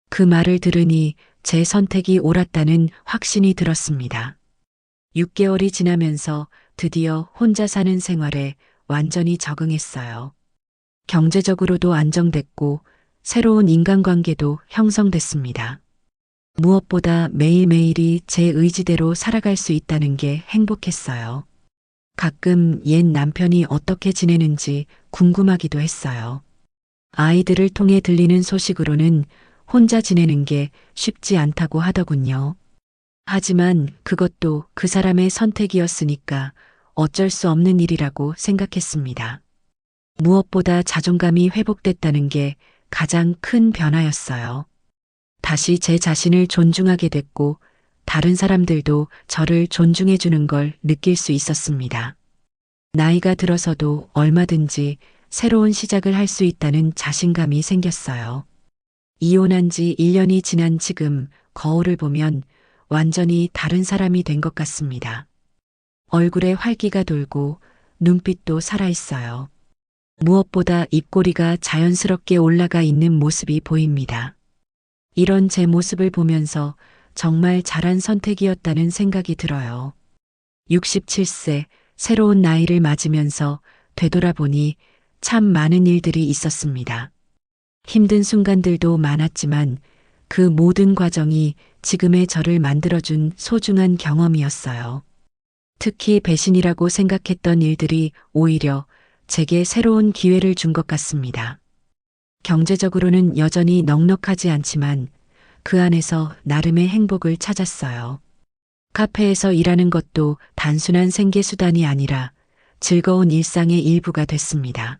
그 말을 들으니 제 선택이 옳았다는 확신이 들었습니다. 6개월이 지나면서 드디어 혼자 사는 생활에 완전히 적응했어요. 경제적으로도 안정됐고 새로운 인간관계도 형성됐습니다. 무엇보다 매일매일이 제 의지대로 살아갈 수 있다는 게 행복했어요. 가끔 옛 남편이 어떻게 지내는지 궁금하기도 했어요. 아이들을 통해 들리는 소식으로는 혼자 지내는 게 쉽지 않다고 하더군요. 하지만 그것도 그 사람의 선택이었으니까 어쩔 수 없는 일이라고 생각했습니다. 무엇보다 자존감이 회복됐다는 게 가장 큰 변화였어요. 다시 제 자신을 존중하게 됐고 다른 사람들도 저를 존중해 주는 걸 느낄 수 있었습니다. 나이가 들어서도 얼마든지 새로운 시작을 할 수 있다는 자신감이 생겼어요. 이혼한 지 1년이 지난 지금 거울을 보면 완전히 다른 사람이 된 것 같습니다. 얼굴에 활기가 돌고 눈빛도 살아있어요. 무엇보다 입꼬리가 자연스럽게 올라가 있는 모습이 보입니다. 이런 제 모습을 보면서 정말 잘한 선택이었다는 생각이 들어요. 67세 새로운 나이를 맞으면서 되돌아보니 참 많은 일들이 있었습니다. 힘든 순간들도 많았지만 그 모든 과정이 지금의 저를 만들어준 소중한 경험이었어요. 특히 배신이라고 생각했던 일들이 오히려 제게 새로운 기회를 준 것 같습니다. 경제적으로는 여전히 넉넉하지 않지만 그 안에서 나름의 행복을 찾았어요. 카페에서 일하는 것도 단순한 생계수단이 아니라 즐거운 일상의 일부가 됐습니다.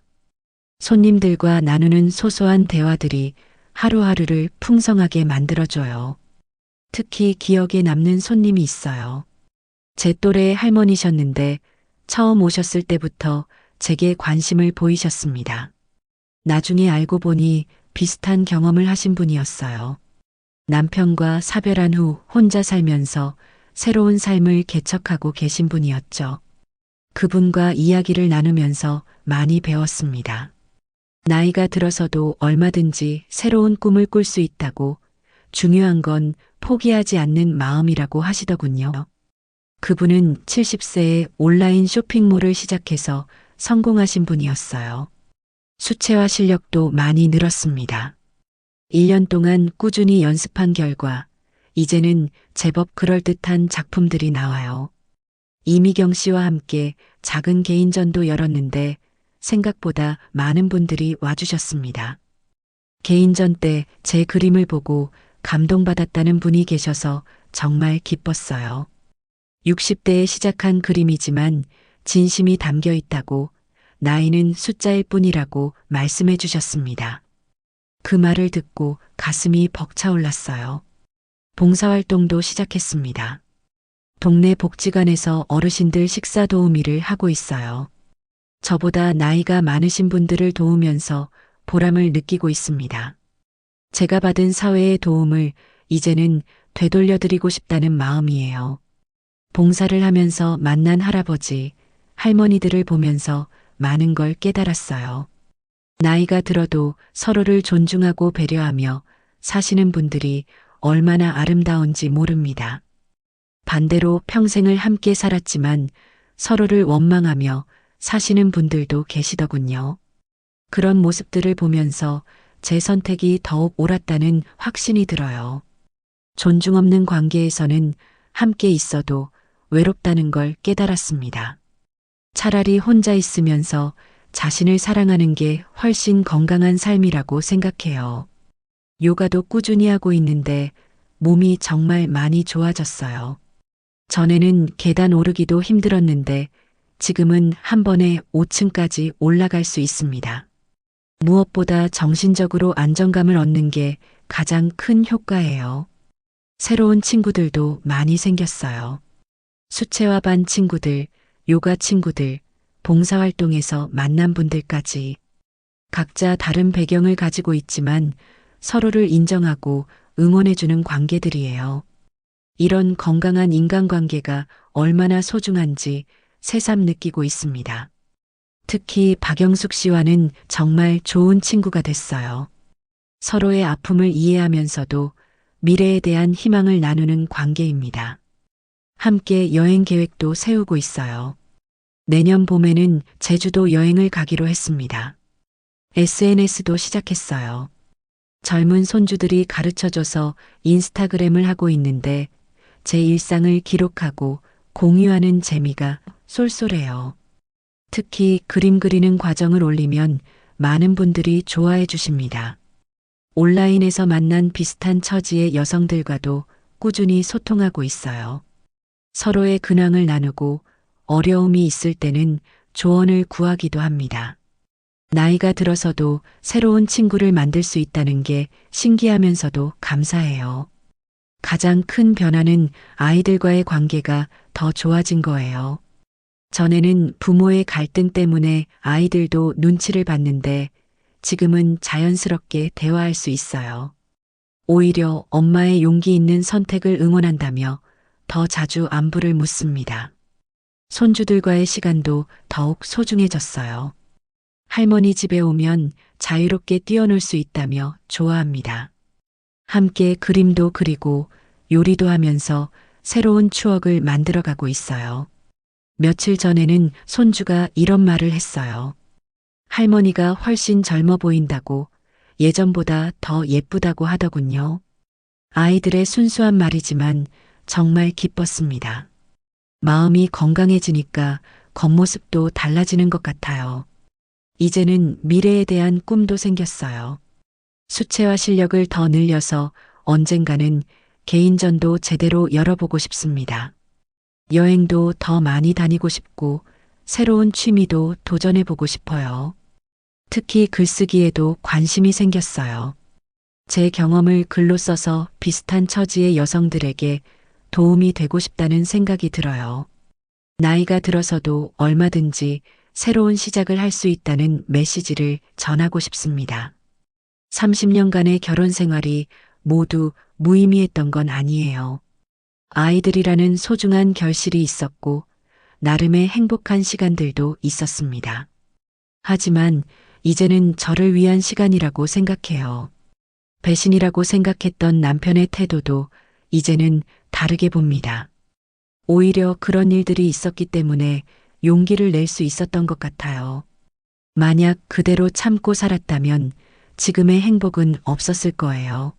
손님들과 나누는 소소한 대화들이 하루하루를 풍성하게 만들어줘요. 특히 기억에 남는 손님이 있어요. 제 또래의 할머니셨는데 처음 오셨을 때부터 제게 관심을 보이셨습니다. 나중에 알고 보니 비슷한 경험을 하신 분이었어요. 남편과 사별한 후 혼자 살면서 새로운 삶을 개척하고 계신 분이었죠. 그분과 이야기를 나누면서 많이 배웠습니다. 나이가 들어서도 얼마든지 새로운 꿈을 꿀 수 있다고, 중요한 건 포기하지 않는 마음이라고 하시더군요. 그분은 70세에 온라인 쇼핑몰을 시작해서 성공하신 분이었어요. 수채화 실력도 많이 늘었습니다. 1년 동안 꾸준히 연습한 결과 이제는 제법 그럴듯한 작품들이 나와요. 이미경 씨와 함께 작은 개인전도 열었는데 생각보다 많은 분들이 와주셨습니다. 개인전 때 제 그림을 보고 감동받았다는 분이 계셔서 정말 기뻤어요. 60대에 시작한 그림이지만 진심이 담겨 있다고, 나이는 숫자일 뿐이라고 말씀해 주셨습니다. 그 말을 듣고 가슴이 벅차올랐어요. 봉사활동도 시작했습니다. 동네 복지관에서 어르신들 식사 도우미를 하고 있어요. 저보다 나이가 많으신 분들을 도우면서 보람을 느끼고 있습니다. 제가 받은 사회의 도움을 이제는 되돌려드리고 싶다는 마음이에요. 봉사를 하면서 만난 할아버지, 할머니들을 보면서 많은 걸 깨달았어요. 나이가 들어도 서로를 존중하고 배려하며 사시는 분들이 얼마나 아름다운지 모릅니다. 반대로 평생을 함께 살았지만 서로를 원망하며 사시는 분들도 계시더군요. 그런 모습들을 보면서 제 선택이 더욱 옳았다는 확신이 들어요. 존중 없는 관계에서는 함께 있어도 외롭다는 걸 깨달았습니다. 차라리 혼자 있으면서 자신을 사랑하는 게 훨씬 건강한 삶이라고 생각해요. 요가도 꾸준히 하고 있는데 몸이 정말 많이 좋아졌어요. 전에는 계단 오르기도 힘들었는데 지금은 한 번에 5층까지 올라갈 수 있습니다. 무엇보다 정신적으로 안정감을 얻는 게 가장 큰 효과예요. 새로운 친구들도 많이 생겼어요. 수채화 반 친구들, 요가 친구들, 봉사활동에서 만난 분들까지. 각자 다른 배경을 가지고 있지만 서로를 인정하고 응원해주는 관계들이에요. 이런 건강한 인간관계가 얼마나 소중한지 새삼 느끼고 있습니다. 특히 박영숙 씨와는 정말 좋은 친구가 됐어요. 서로의 아픔을 이해하면서도 미래에 대한 희망을 나누는 관계입니다. 함께 여행 계획도 세우고 있어요. 내년 봄에는 제주도 여행을 가기로 했습니다. SNS도 시작했어요. 젊은 손주들이 가르쳐줘서 인스타그램을 하고 있는데 제 일상을 기록하고 공유하는 재미가 쏠쏠해요. 특히 그림 그리는 과정을 올리면 많은 분들이 좋아해 주십니다. 온라인에서 만난 비슷한 처지의 여성들과도 꾸준히 소통하고 있어요. 서로의 근황을 나누고 어려움이 있을 때는 조언을 구하기도 합니다. 나이가 들어서도 새로운 친구를 만들 수 있다는 게 신기하면서도 감사해요. 가장 큰 변화는 아이들과의 관계가 더 좋아진 거예요. 전에는 부모의 갈등 때문에 아이들도 눈치를 봤는데 지금은 자연스럽게 대화할 수 있어요. 오히려 엄마의 용기 있는 선택을 응원한다며 더 자주 안부를 묻습니다. 손주들과의 시간도 더욱 소중해졌어요. 할머니 집에 오면 자유롭게 뛰어놀 수 있다며 좋아합니다. 함께 그림도 그리고 요리도 하면서 새로운 추억을 만들어가고 있어요. 며칠 전에는 손주가 이런 말을 했어요. 할머니가 훨씬 젊어 보인다고, 예전보다 더 예쁘다고 하더군요. 아이들의 순수한 말이지만 정말 기뻤습니다. 마음이 건강해지니까 겉모습도 달라지는 것 같아요. 이제는 미래에 대한 꿈도 생겼어요. 수채화 실력을 더 늘려서 언젠가는 개인전도 제대로 열어보고 싶습니다. 여행도 더 많이 다니고 싶고 새로운 취미도 도전해보고 싶어요. 특히 글쓰기에도 관심이 생겼어요. 제 경험을 글로 써서 비슷한 처지의 여성들에게 도움이 되고 싶다는 생각이 들어요. 나이가 들어서도 얼마든지 새로운 시작을 할 수 있다는 메시지를 전하고 싶습니다. 30년간의 결혼 생활이 모두 무의미했던 건 아니에요. 아이들이라는 소중한 결실이 있었고 나름의 행복한 시간들도 있었습니다. 하지만 이제는 저를 위한 시간이라고 생각해요. 배신이라고 생각했던 남편의 태도도 이제는 다르게 봅니다. 오히려 그런 일들이 있었기 때문에 용기를 낼 수 있었던 것 같아요. 만약 그대로 참고 살았다면 지금의 행복은 없었을 거예요.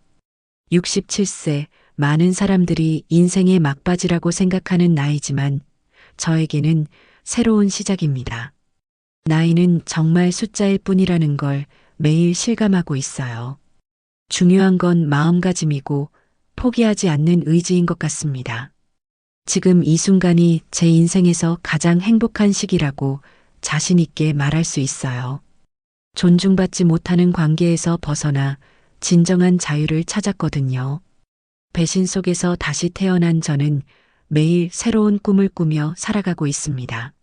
67세, 많은 사람들이 인생의 막바지라고 생각하는 나이지만 저에게는 새로운 시작입니다. 나이는 정말 숫자일 뿐이라는 걸 매일 실감하고 있어요. 중요한 건 마음가짐이고 포기하지 않는 의지인 것 같습니다. 지금 이 순간이 제 인생에서 가장 행복한 시기라고 자신 있게 말할 수 있어요. 존중받지 못하는 관계에서 벗어나 진정한 자유를 찾았거든요. 배신 속에서 다시 태어난 저는 매일 새로운 꿈을 꾸며 살아가고 있습니다.